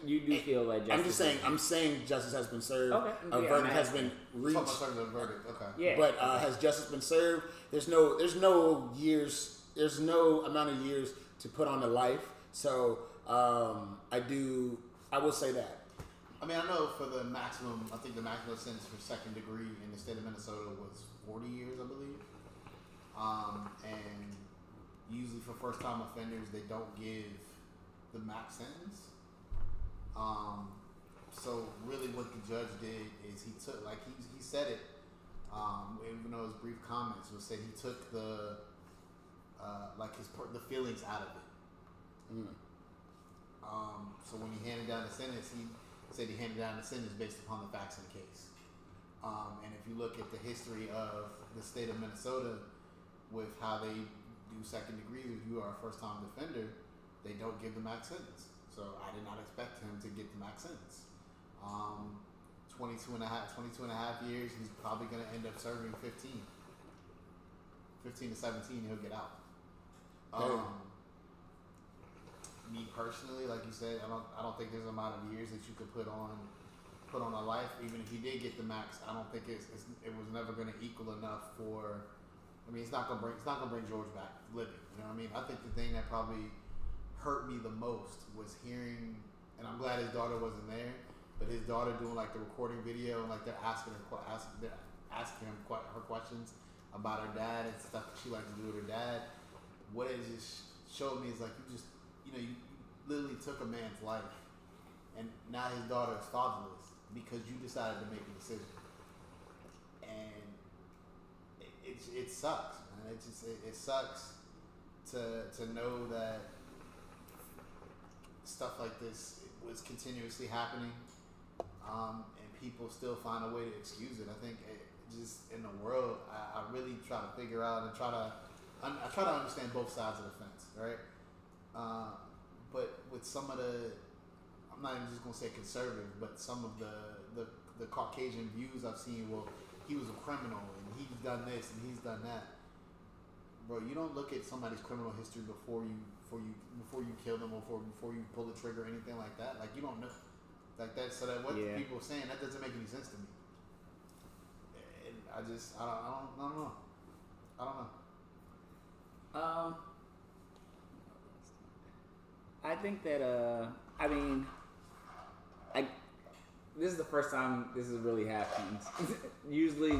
you do feel like justice? I'm saying justice has been served. Okay. A verdict has been reached. The verdict. Okay. Yeah. But has justice been served? There's no years. There's no amount of years to put on a life. So I will say that. I mean, I know for the maximum. I think the maximum sentence for second degree in the state of Minnesota was 40 years, I believe. And usually for first time offenders, they don't give the max sentence. So really what the judge did is he took, like he said it, even though his brief comments was said, he took the feelings out of it. So when he handed down the sentence, he said he handed down the sentence based upon the facts in the case. And if you look at the history of the state of Minnesota with how they do second degree, if you are a first time defender, they don't give the max sentence. So I did not expect him to get the max sentence. 22 and a half years, he's probably going to end up serving 15 to 17, he'll get out. Me personally, like you said, I don't think there's an amount of years that you could put on a life. Even if he did get the max, I don't think it was never going to equal enough for. I mean, it's not gonna bring George back living. You know what I mean? I think the thing that probably hurt me the most was hearing, and I'm glad his daughter wasn't there, but his daughter doing like the recording video and like they're asking him her questions about her dad and stuff that she liked to do with her dad. What it just showed me is like you literally took a man's life, and now his daughter is fatherless because you decided to make a decision, and it sucks, man. It sucks to know that stuff like this was continuously happening, and people still find a way to excuse it. I think just in the world, I really try to figure out and I try to understand both sides of the fence, right? But with some of I'm not even just gonna say conservative, but some of the Caucasian views I've seen, well, he was a criminal and he's done this and he's done that. bro, you don't look at somebody's criminal history before you kill them or before you pull the trigger or anything like that. Like, you don't know. Like that, so that what people are saying, that doesn't make any sense to me. And I don't know. I don't know. I think that this is the first time this has really happened. Usually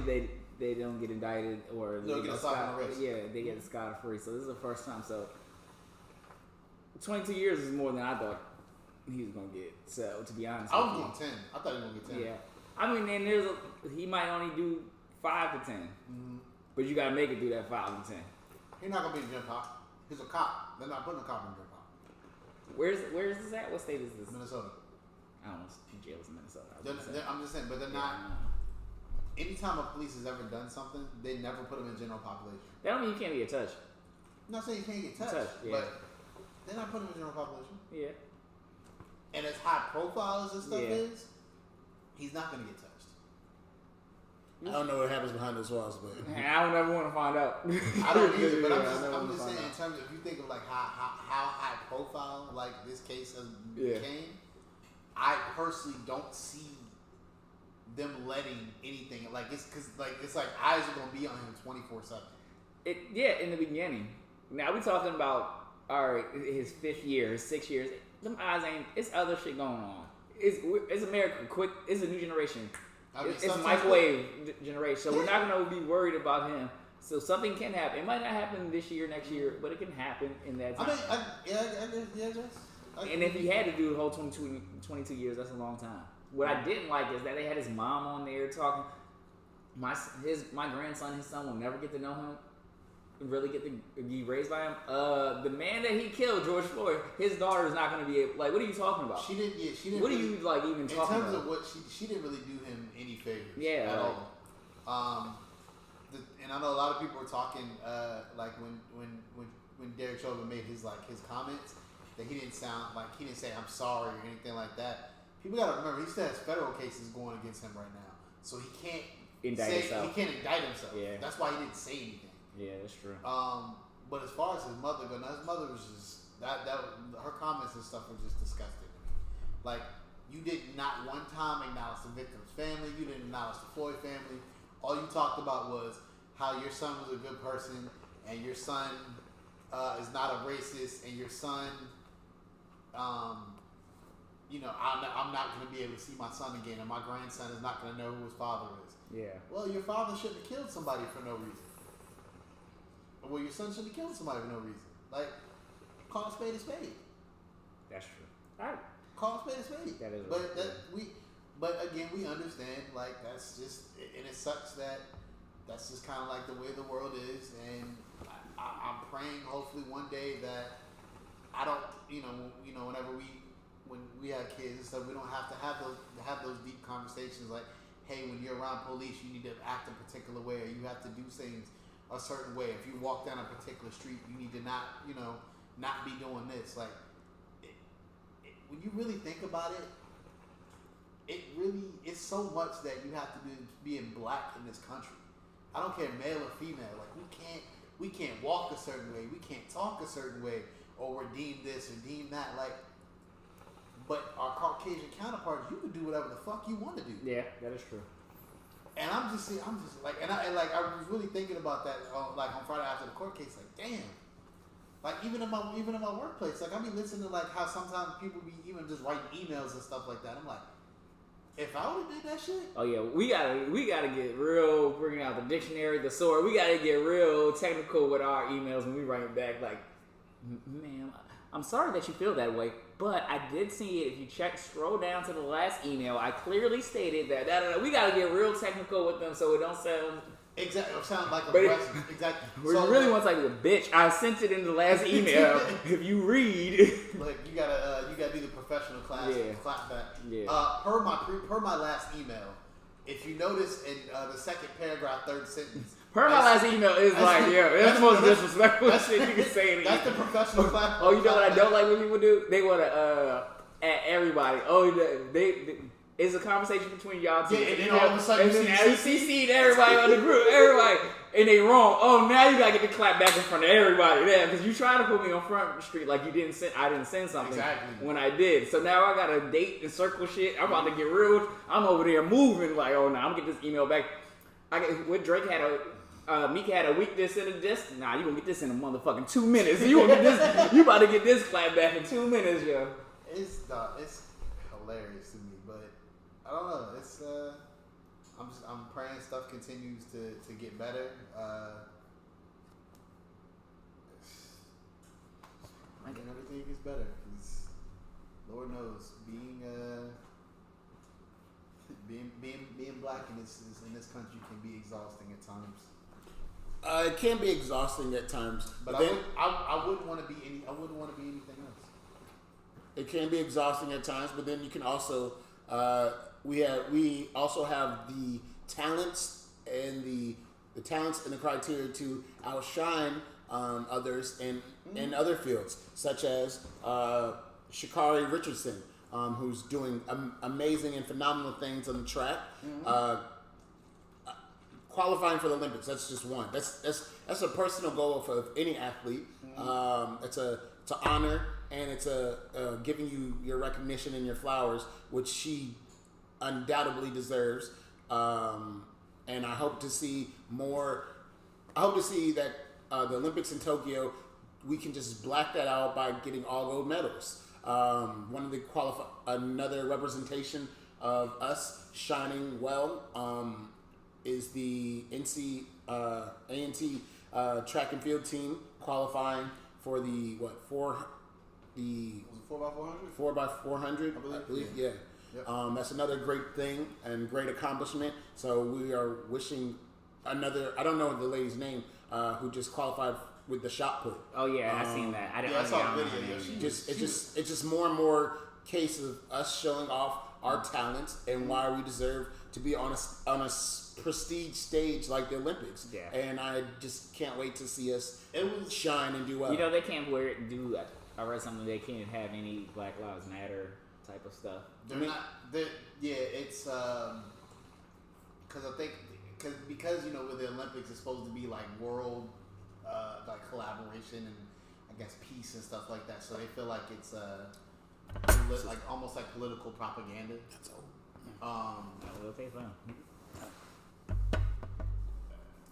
they don't get indicted or they get a slap on the wrist. Yeah, they get scot-free. So this is the first time. So 22 years is more than I thought he was gonna get. So to be honest, I was going 10. I thought he was gonna get 10. Yeah, I mean, then he might only do 5 to 10, but you gotta make it through that 5 to 10. He's not gonna be a gym cop. He's a cop. They're not putting a cop in gym cop. Where is this at? What state is this? Minnesota. I don't know. Jail's in Minnesota. I'm just saying, but they're not. Anytime a police has ever done something, they never put them in general population. That don't mean you can't get touched. I'm not saying you can't get touched, but they're not putting them in general population. Yeah. And as high profile as this stuff is, he's not going to get touched. I don't know what happens behind those walls, but I don't ever want to find out. I don't either, but I'm just saying, in terms of, if you think of like how high profile like this case has became, I personally don't see them letting anything like it's because like it's like eyes are gonna be on him 24/7. In the beginning. Now we talking about his 5th year, his 6 years. Them eyes ain't. It's other shit going on. It's America. Quick. It's a new generation. I mean, it's microwave generation. So we're not gonna be worried about him. So something can happen. It might not happen this year, next year, but it can happen in that time. And if he had to do the whole 22 years, that's a long time. What I didn't like is that they had his mom on there talking. My grandson, his son will never get to know him, really get to be raised by him. The man that he killed, George Floyd, his daughter is not going to be able, like, what are you talking about? She didn't. What are you like even talking about? In terms of what she didn't really do him any favors. Yeah, at all. And I know a lot of people were talking like when Derek Chauvin made his comments that he didn't say I'm sorry or anything like that. People gotta remember he still has federal cases going against him right now, so he can't indict himself. Yeah. That's why he didn't say anything. Yeah, that's true. But as far as his mother goes, his mother was just her comments and stuff were just disgusting to me. Like, you did not one time acknowledge the victim's family. You didn't acknowledge the Floyd family. All you talked about was how your son was a good person and your son is not a racist and your son, I'm not going to be able to see my son again and my grandson is not going to know who his father is. Yeah. Well, your father shouldn't have killed somebody for no reason. Well, your son shouldn't have killed somebody for no reason. Like, call a spade a spade. That's true. All right. Call a spade a spade. That is But again, we understand, like, that's just, and it sucks that that's just kind of like the way the world is, and I'm praying hopefully one day that I don't, whenever when we have kids and stuff, we don't have to have those deep conversations like, hey, when you're around police, you need to act a particular way, or you have to do things a certain way. If you walk down a particular street, you need to not be doing this. Like, when you really think about it, it's so much that you have to be being black in this country. I don't care male or female. Like, we can't walk a certain way. We can't talk a certain way, or we're deemed this or deemed that. Like, but our Caucasian counterparts, you can do whatever the fuck you want to do. Yeah, that is true. And I'm just like, I was really thinking about that, like on Friday after the court case. Like, damn. Like, even in my workplace, like, I be listening to like how sometimes people be even just writing emails and stuff like that. I'm like, if I would have did that shit. Oh yeah, we gotta get real, bringing out the dictionary, the sword. We gotta get real technical with our emails when we write it back. Like, ma'am, I'm sorry that you feel that way, but I did see it. If you scroll down to the last email, I clearly stated that. We gotta get real technical with them so it don't sound. Exactly, it sounds like aggressive. Exactly. So really wants like a bitch. I sent it in the last email. If you read, like you gotta be the professional class. Yeah. Clap back. Yeah. Per my last email, if you notice in the second paragraph, third sentence. My last email is that's the most disrespectful shit you can say. That's the professional class. Oh, you know what I don't like when people do? They want to at everybody. Oh, they it's a conversation between y'all two. Yeah, and then all of a sudden you CC'd everybody on the group. Everybody. and they wrong. Oh, now you gotta get the clap back in front of everybody there because you tried to put me on Front Street like you didn't send. I didn't send something when I did. So now I gotta date and circle shit. I'm about to get real. I'm over there moving like, oh, now I'm gonna get this email back. What Drake had Meek had a week this in a disc. Nah, you gonna get this in a motherfucking 2 minutes. You gonna get this. You about to get this clap back in 2 minutes, yo. It's hilarious to me, but I don't know. It's I'm praying stuff continues to get better. And everything gets better. Because Lord knows being black in this country can be exhausting at times. It can be exhausting at times, but I wouldn't want to be anything else. It can be exhausting at times, but then you can also we also have the talents and the talents and the criteria to outshine others in other fields, such as Shari Richardson, who's doing amazing and phenomenal things on the track. Qualifying for the Olympics, that's just one. That's a personal goal for any athlete. It's an honor, and it's giving you your recognition and your flowers, which she undoubtedly deserves. And I hope to see more. I hope to see that the Olympics in Tokyo, we can just black that out by getting all gold medals. One of the another representation of us shining well is the A&T track and field team qualifying for the 4x400, I believe. Yeah. Yep. That's another great thing and great accomplishment. So we are wishing another. I don't know the lady's name who just qualified with the shot put. Oh yeah, I seen that. I saw the video. It's just more and more case of us showing off our talents and why we deserve to be on a prestige stage like the Olympics. Yeah. And I just can't wait to see us shine and do well. You know, they can't I read something, they can't have any Black Lives Matter type of stuff. It's because I think because you know with the Olympics it's supposed to be like world like collaboration and I guess peace and stuff like that. So they feel like it's like almost like political propaganda. That's all. Will take fun.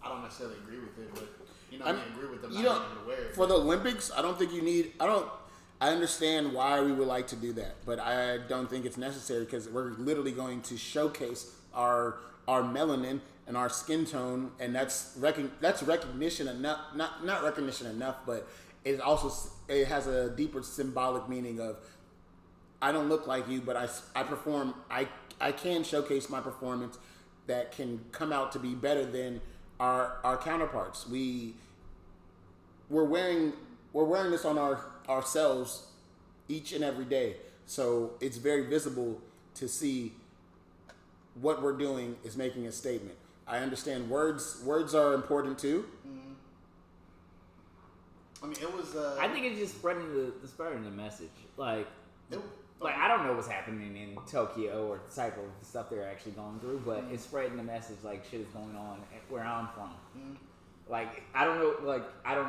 I don't necessarily agree with it, but I agree with them not being aware. For the Olympics, I don't think you need. I understand why we would like to do that, but I don't think it's necessary because we're literally going to showcase our melanin and our skin tone, and that's recognition enough. Not recognition enough, but it has a deeper symbolic meaning of I don't look like you, but I perform. I can showcase my performance that can come out to be better than our counterparts. We're wearing this on ourselves each and every day, so it's very visible to see what we're doing is making a statement. I understand words are important too. Mm-hmm. I mean, it was. I think it's just spreading the message. Like I don't know what's happening in Tokyo or the type of stuff they're actually going through, but it's spreading the message like shit is going on where I'm from. Mm-hmm. Like I don't know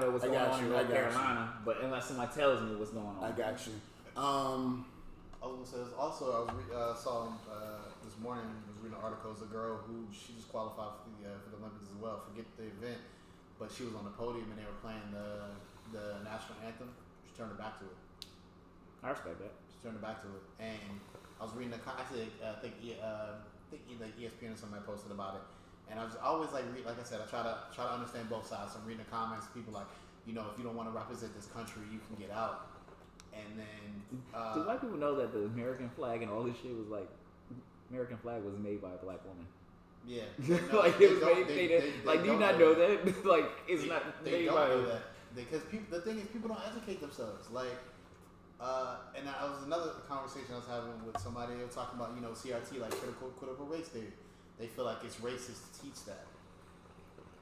what's going on in North Carolina, but unless somebody tells me what's going on. I got you. I was also saw this morning. I was reading an article. It was a girl who she just qualified for the Olympics as well. Forget the event, but she was on the podium and they were playing the national anthem. She turned her back to it. I respect that. She turned her back to it, and I was reading I think ESPN or somebody posted about it. And I was always like I said, I try to understand both sides. So I'm reading the comments. People like, if you don't want to represent this country, you can get out. And then do white people know that the American flag and all this shit was like American flag was made by a black woman? Yeah, like it was made. Do you not know that? Like it's not they made don't by. know that because the thing is people don't educate themselves. Like, and that was another conversation I was having with somebody. They were talking about CRT, like critical race theory. They feel like it's racist to teach that.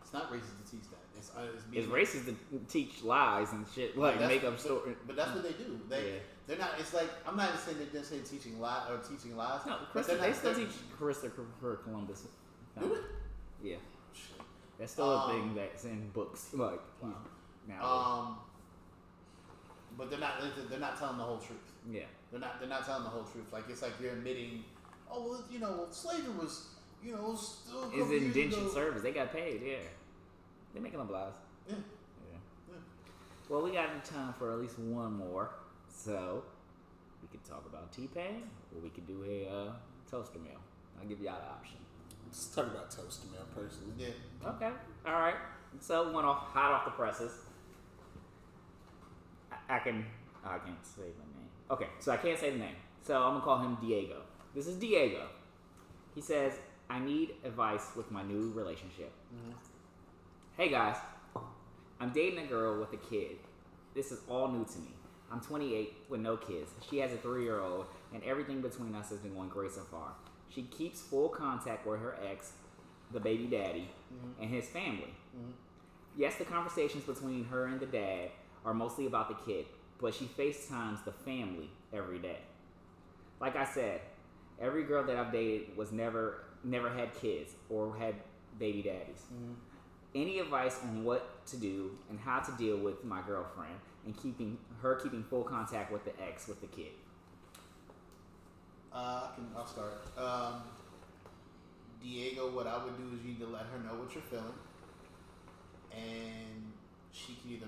It's not racist to teach that. It's racist to teach lies and shit, like make up stories. But that's what they do. They're not. It's like I'm not even saying they're just saying teaching lies. No, they still teach Christopher Columbus. Do it? Yeah. That's still a thing that's in books. Like now. But they're not telling the whole truth. Yeah. They're not telling the whole truth. Like it's like you're admitting, oh well, slavery was, still it's indentured service. They got paid. Yeah. They're making them lives. Yeah. Well, we got time for at least one more, so we could talk about T-Pain, or we could do a toaster meal. I'll give y'all the option. Let's talk about toaster meal personally. Yeah. Okay. All right. So we went hot off the presses. I can't say the name. Okay, so I can't say the name. So I'm gonna call him Diego. This is Diego. He says, "I need advice with my new relationship." Mm-hmm. Hey guys, I'm dating a girl with a kid. This is all new to me. I'm 28 with no kids. She has a 3-year-old, and everything between us has been going great so far. She keeps full contact with her ex, the baby daddy, and his family. Mm-hmm. Yes, the conversations between her and the dad are mostly about the kid, but she FaceTimes the family every day. Like I said, every girl that I've dated was never had kids or had baby daddies. Mm-hmm. Any advice on what to do and how to deal with my girlfriend and keeping full contact with the ex with the kid? I'll start. Diego, what I would do is you need to let her know what you're feeling, and she can either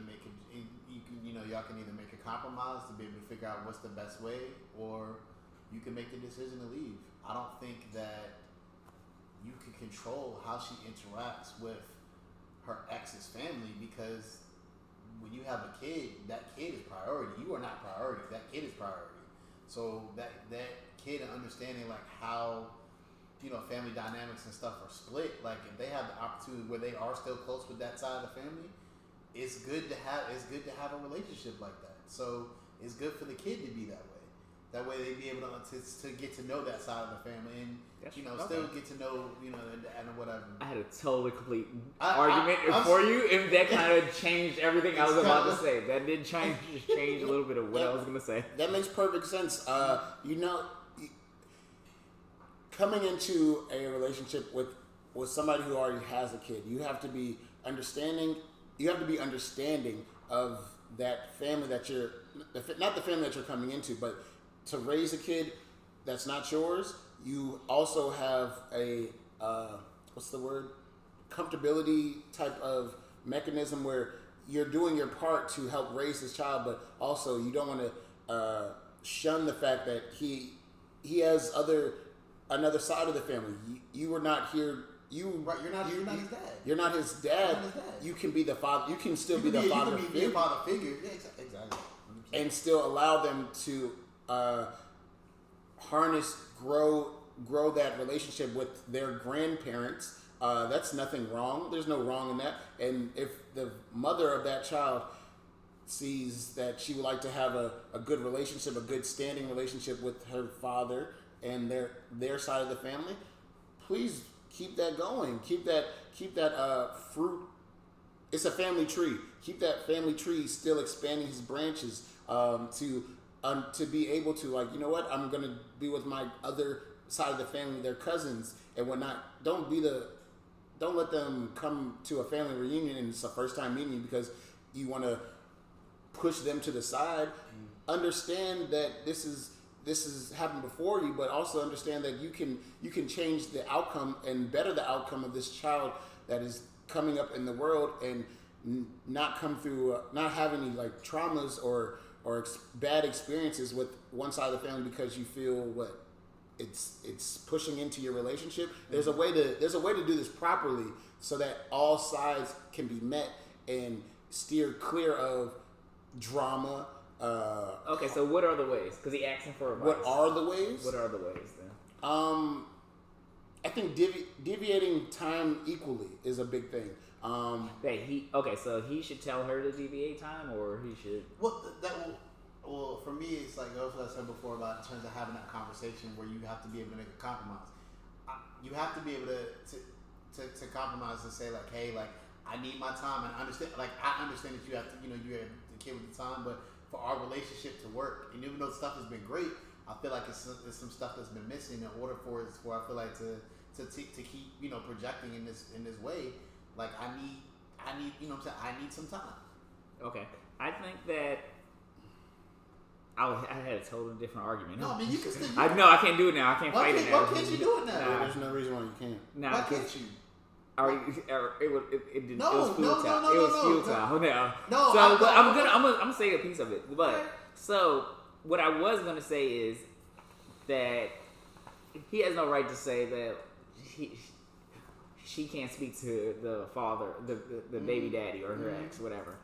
y'all can either make a compromise to be able to figure out what's the best way, or you can make the decision to leave. I don't think that you can control how she interacts with her ex's family, because when you have a kid, that kid is priority. You are not priority. That kid is priority. So that kid and understanding like how family dynamics and stuff are split. Like if they have the opportunity where they are still close with that side of the family, it's good to have a relationship like that. So it's good for the kid to be that way. That way they be able to get to know that side of the family and still get to know and whatever. I had a totally complete argument for you, and that kind of changed everything I was about to say. That did change a little bit of what I was going to say. That makes perfect sense. Coming into a relationship with somebody who already has a kid, you have to be understanding. You have to be understanding of that family that not the family that you're coming into, but to raise a kid that's not yours, you also have a comfortability type of mechanism where you're doing your part to help raise this child, but also you don't want to shun the fact that he has another side of the family. You are not here. You're not his dad. You're not his dad. You can be the father. You can still be the father figure. Be a father figure. Yeah, exactly. And still allow them to harness, grow that relationship with their grandparents. That's nothing wrong. There's no wrong in that. And if the mother of that child sees that she would like to have a good relationship, a good standing relationship with her father and their side of the family, please keep that going. Keep that fruit. It's a family tree. Keep that family tree still expanding his branches to be able to, like, you know what, I'm gonna be with my other side of the family, their cousins and whatnot. Don't let them come to a family reunion and it's a first time meeting because you want to push them to the side. Understand that this has happened before you, but also understand that you can change the outcome and better the outcome of this child that is coming up in the world and not come through, not have any like traumas or bad experiences with one side of the family because you feel it's pushing into your relationship. There's a way to do this properly so that all sides can be met and steer clear of drama. Okay, so what are the ways? Because he asking for advice. What are the ways? What are the ways then? I think deviating time equally is a big thing. So he should tell her to deviate time, or he should. Well, for me, it's like what I said before about in terms of having that conversation where you have to be able to make a compromise. You have to be able to compromise and say like, hey, like I need my time, and I understand that you have to, you have the kid with the time, but for our relationship to work, and even though stuff has been great, I feel like it's some stuff that's been missing in order for I feel like to keep projecting in this way. Like I need, you know what I'm saying? I need some time. Okay, I think that I had a totally different argument. No, I mean you can still. I can't do it now. I can't fight it now. Why can't you do it now? Nah. There's no reason why you can't. Nah, Why can't you? It didn't. No, it was futile. no, it was no, futile. no. No. So I'm gonna say a piece of it. But so what I was gonna say is that he has no right to say that she can't speak to the father, the baby daddy or her ex, whatever.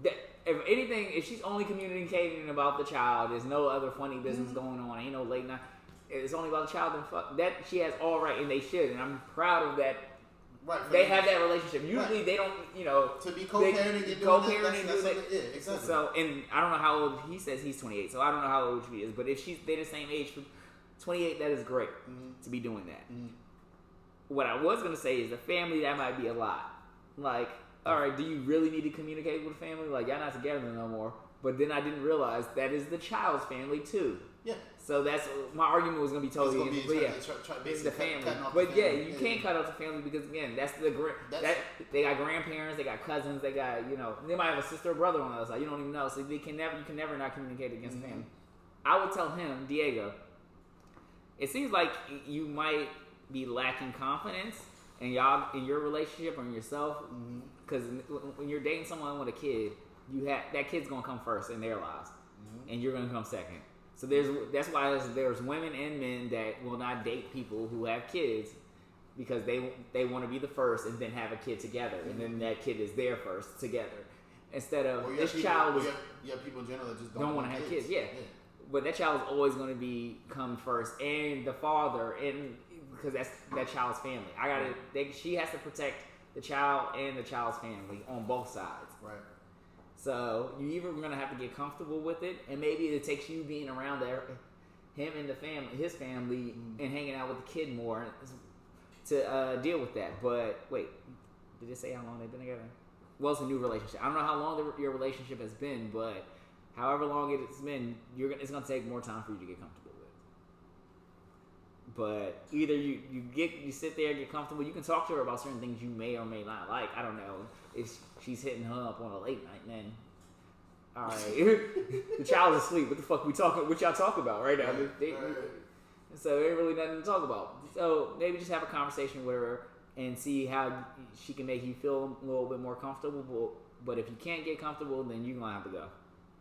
That, if anything, if she's only communicating about the child, there's no other funny business going on. Ain't no late night. It's only about the child. Then fuck that. She has all right, and they should. And I'm proud of that. Right. They have that relationship. Usually they don't, to be co-parenting and co-parenting doing that. Yeah, exactly. So, and I don't know how old he says he's 28. So I don't know how old she is. But if they're the same age, 28, that is great to be doing that. What I was gonna say is the family, that might be a lot. Like, all right, do you really need to communicate with the family? Like, y'all not together no more. But then I didn't realize that is the child's family too. Yeah. So that's my argument was gonna be totally. It's the family. But yeah, you can't cut off the family because again, that's they got grandparents, they got cousins, they got they might have a sister or brother on the other side. You don't even know, so you can never not communicate against the family. I would tell him, Diego. It seems like you might be lacking confidence in your relationship or in yourself, because when you're dating someone with a kid, that kid's gonna come first in their lives, and you're gonna come second. So that's why there's women and men that will not date people who have kids because they want to be the first and then have a kid together, and then that kid is there first together. Instead of child was people in general that just don't want to have kids. Yeah. But that child is always going to come first, and the father, and because that's that child's family. She has to protect the child and the child's family on both sides. Right. So you either going to have to get comfortable with it, and maybe it takes you being around him and his family, and hanging out with the kid more to deal with that. But wait, did it say how long they've been together? Well, it's a new relationship. I don't know how long your relationship has been, but however long it's been, it's going to take more time for you to get comfortable with. But either you sit there and get comfortable. You can talk to her about certain things you may or may not like. I don't know if she's hitting her up on a late night. Then, all right, the child's asleep. What the fuck what y'all talk about right now? So there ain't really nothing to talk about. So maybe just have a conversation with her and see how she can make you feel a little bit more comfortable. But if you can't get comfortable, then you're gonna have to go.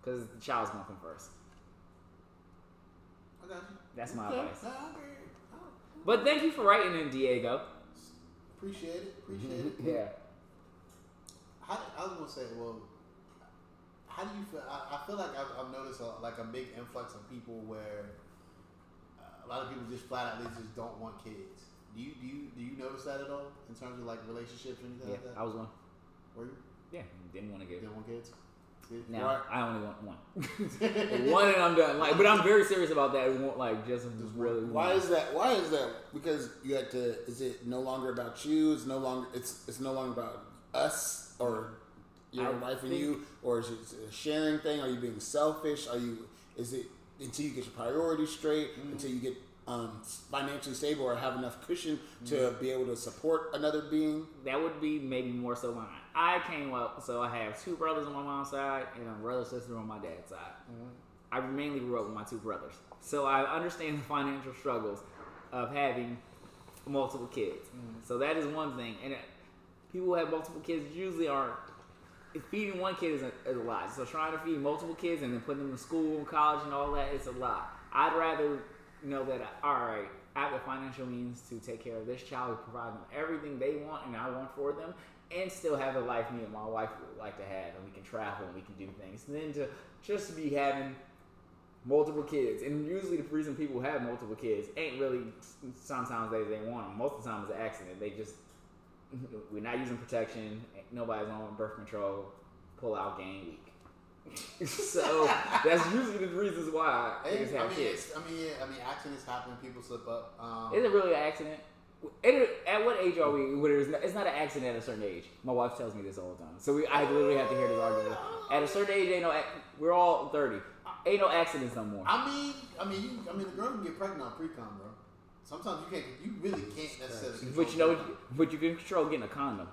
Because the child's going to come first. I got you. That's my advice. But thank you for writing in, Diego. Appreciate it. Yeah. I was going to say, well, how do you feel? I feel like I've noticed a big influx of people where a lot of people just flat out, they just don't want kids. Do you notice that at all in terms of like relationships or anything like that? I was one. Were you? Yeah, didn't want to get. Didn't want kids? Now I only want one. One and I'm done. Like, but I'm very serious about that. We want like just really. Why is that? Because you had to. Is it no longer about you? It's no longer. It's no longer about us or your wife and you, or is it a sharing thing? Are you being selfish? Is it until you get your priorities straight? Until you get financially stable or have enough cushion to be able to support another being? That would be maybe more so mine. I came up, so I have two brothers on my mom's side and a brother sister on my dad's side. I mainly grew up with my two brothers, so I understand the financial struggles of having multiple kids. So that is one thing, and people who have multiple kids usually aren't. Feeding one kid is a lot. So trying to feed multiple kids and then putting them in school, college, and all that, it's a lot. I'd rather know that, all right, I have the financial means to take care of this child, provide them everything they want and I want for them, and still have the life me and my wife would like to have, and we can travel and we can do things. And then to just be having multiple kids, and usually the reason people have multiple kids ain't really sometimes they want them. Most of the time it's an accident. They just, we're not using protection, nobody's on birth control, pull out game week. So that's usually the reasons why niggas have kids. Accidents happen. People slip up. Is it really an accident? At what age are we? Where it's not an accident at a certain age. My wife tells me this all the time. So I literally have to hear this argument. At a certain age, we're all 30. Ain't no accidents no more. I mean, the girl can get pregnant on pre-com, bro. Sometimes you really can't necessarily. But you can control getting a condom.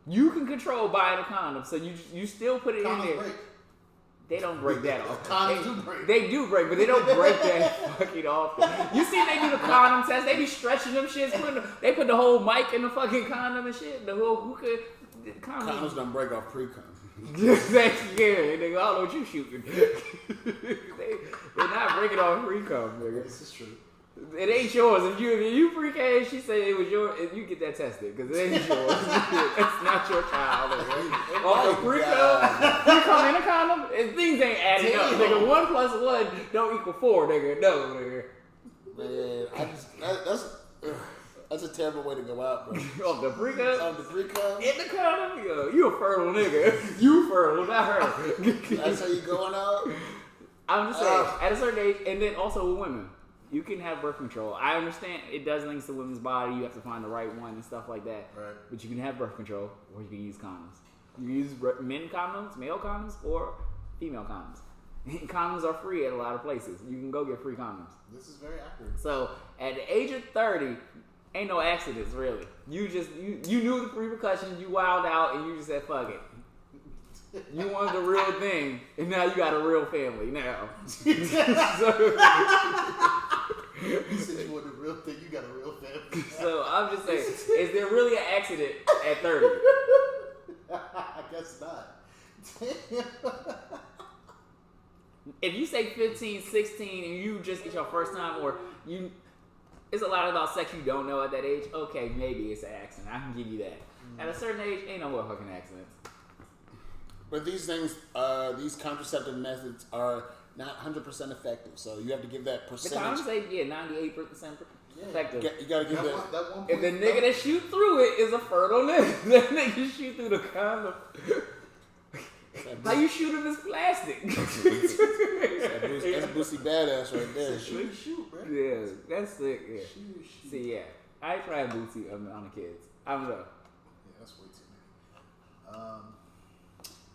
You can control buying a condom, so you still put it in there. Break. They don't break that off. Condoms do break. They do break, but they don't break that fucking often. You see, they do the condom test. They be stretching them shits. They put the whole mic in the fucking condom and shit. The whole hookah. Condoms don't break off pre-cum. Yeah, nigga, I don't know what you shooting. They're not breaking off pre-cum, nigga. This is true. It ain't yours. If you pre-K, she said it was yours. If you get that tested, because it ain't yours. It's not your child. Off the pre-cum in a condom, things ain't adding up. Nigga, 1 + 1 don't equal 4, nigga. No, nigga. Man, that's a terrible way to go out, bro. Off the pre-cum? Off the pre-cum? In the condom? Yo, you a fertile nigga. You fertile, not her. That's how you going out? I'm just saying, at a certain age, and then also with women. You can have birth control. I understand it does things to women's body. You have to find the right one and stuff like that. Right. But you can have birth control, or you can use condoms. You can use men condoms, male condoms, or female condoms. Condoms are free at a lot of places. You can go get free condoms. This is very accurate. So at the age of 30, ain't no accidents really. You knew the repercussions. You wild out, and you just said fuck it. You wanted the real thing, and now you got a real family now. You said you wanted the real thing, you got a real family. So I'm just saying, is there really an accident at 30? I guess not. If you say 15, 16, and you just it's your first time, or it's a lot about sex you don't know at that age, okay, maybe it's an accident. I can give you that. At a certain age, ain't no more fucking accidents. But these things, these contraceptive methods are not 100% effective. So you have to give that percentage. The condoms say, 98% effective. You gotta give that. If the nigga that shoot through it is a fertile nigga, that nigga shoot through the condom. How you shoot him is plastic. That's Boosie Badass right there. Shoot, bro. Yeah, that's sick. Yeah. Shoot. See, yeah, I ain't trying Boosie on the kids. I don't know. Yeah, that's way too many.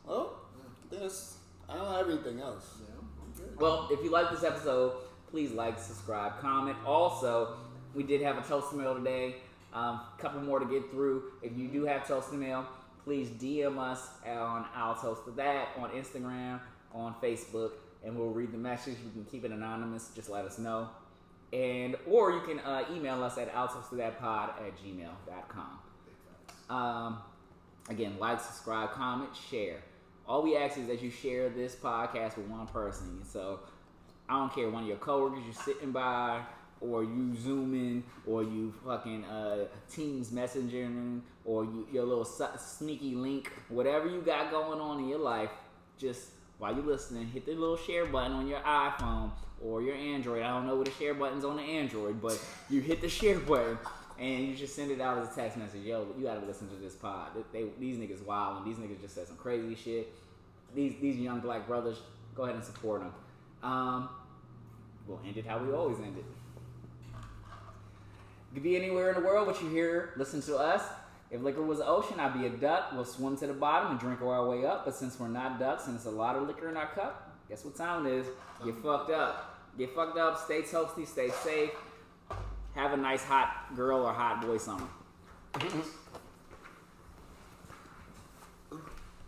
Well, I don't have anything else. Yeah, I'm good. Well, if you like this episode, please like, subscribe, comment. Also, we did have a toaster mail today. A couple more to get through. If you do have toaster mail, please DM us on I'll Toaster That on Instagram, on Facebook, and we'll read the message. You can keep it anonymous. Just let us know. Or you can email us at outoasterthatpod@gmail.com. Again, like, subscribe, comment, share. All we ask is that you share this podcast with one person. So I don't care, one of your coworkers you're sitting by, or you zooming, or you fucking Teams messaging, or your little sneaky link, whatever you got going on in your life. Just while you're listening, hit the little share button on your iPhone or your Android. I don't know what the share button's on the Android, but you hit the share button. And you just send it out as a text message. Yo, you gotta listen to this pod. These niggas wild, and these niggas just said some crazy shit. These young black brothers, go ahead and support them. We'll end it how we always end it. You could be anywhere in the world, but you hear, listen to us. If liquor was the ocean, I'd be a duck. We'll swim to the bottom and drink our way up. But since we're not ducks and it's a lot of liquor in our cup, guess what time it is? Get fucked up. Get fucked up, stay toasty, stay safe. Have a nice hot girl or hot boy summer.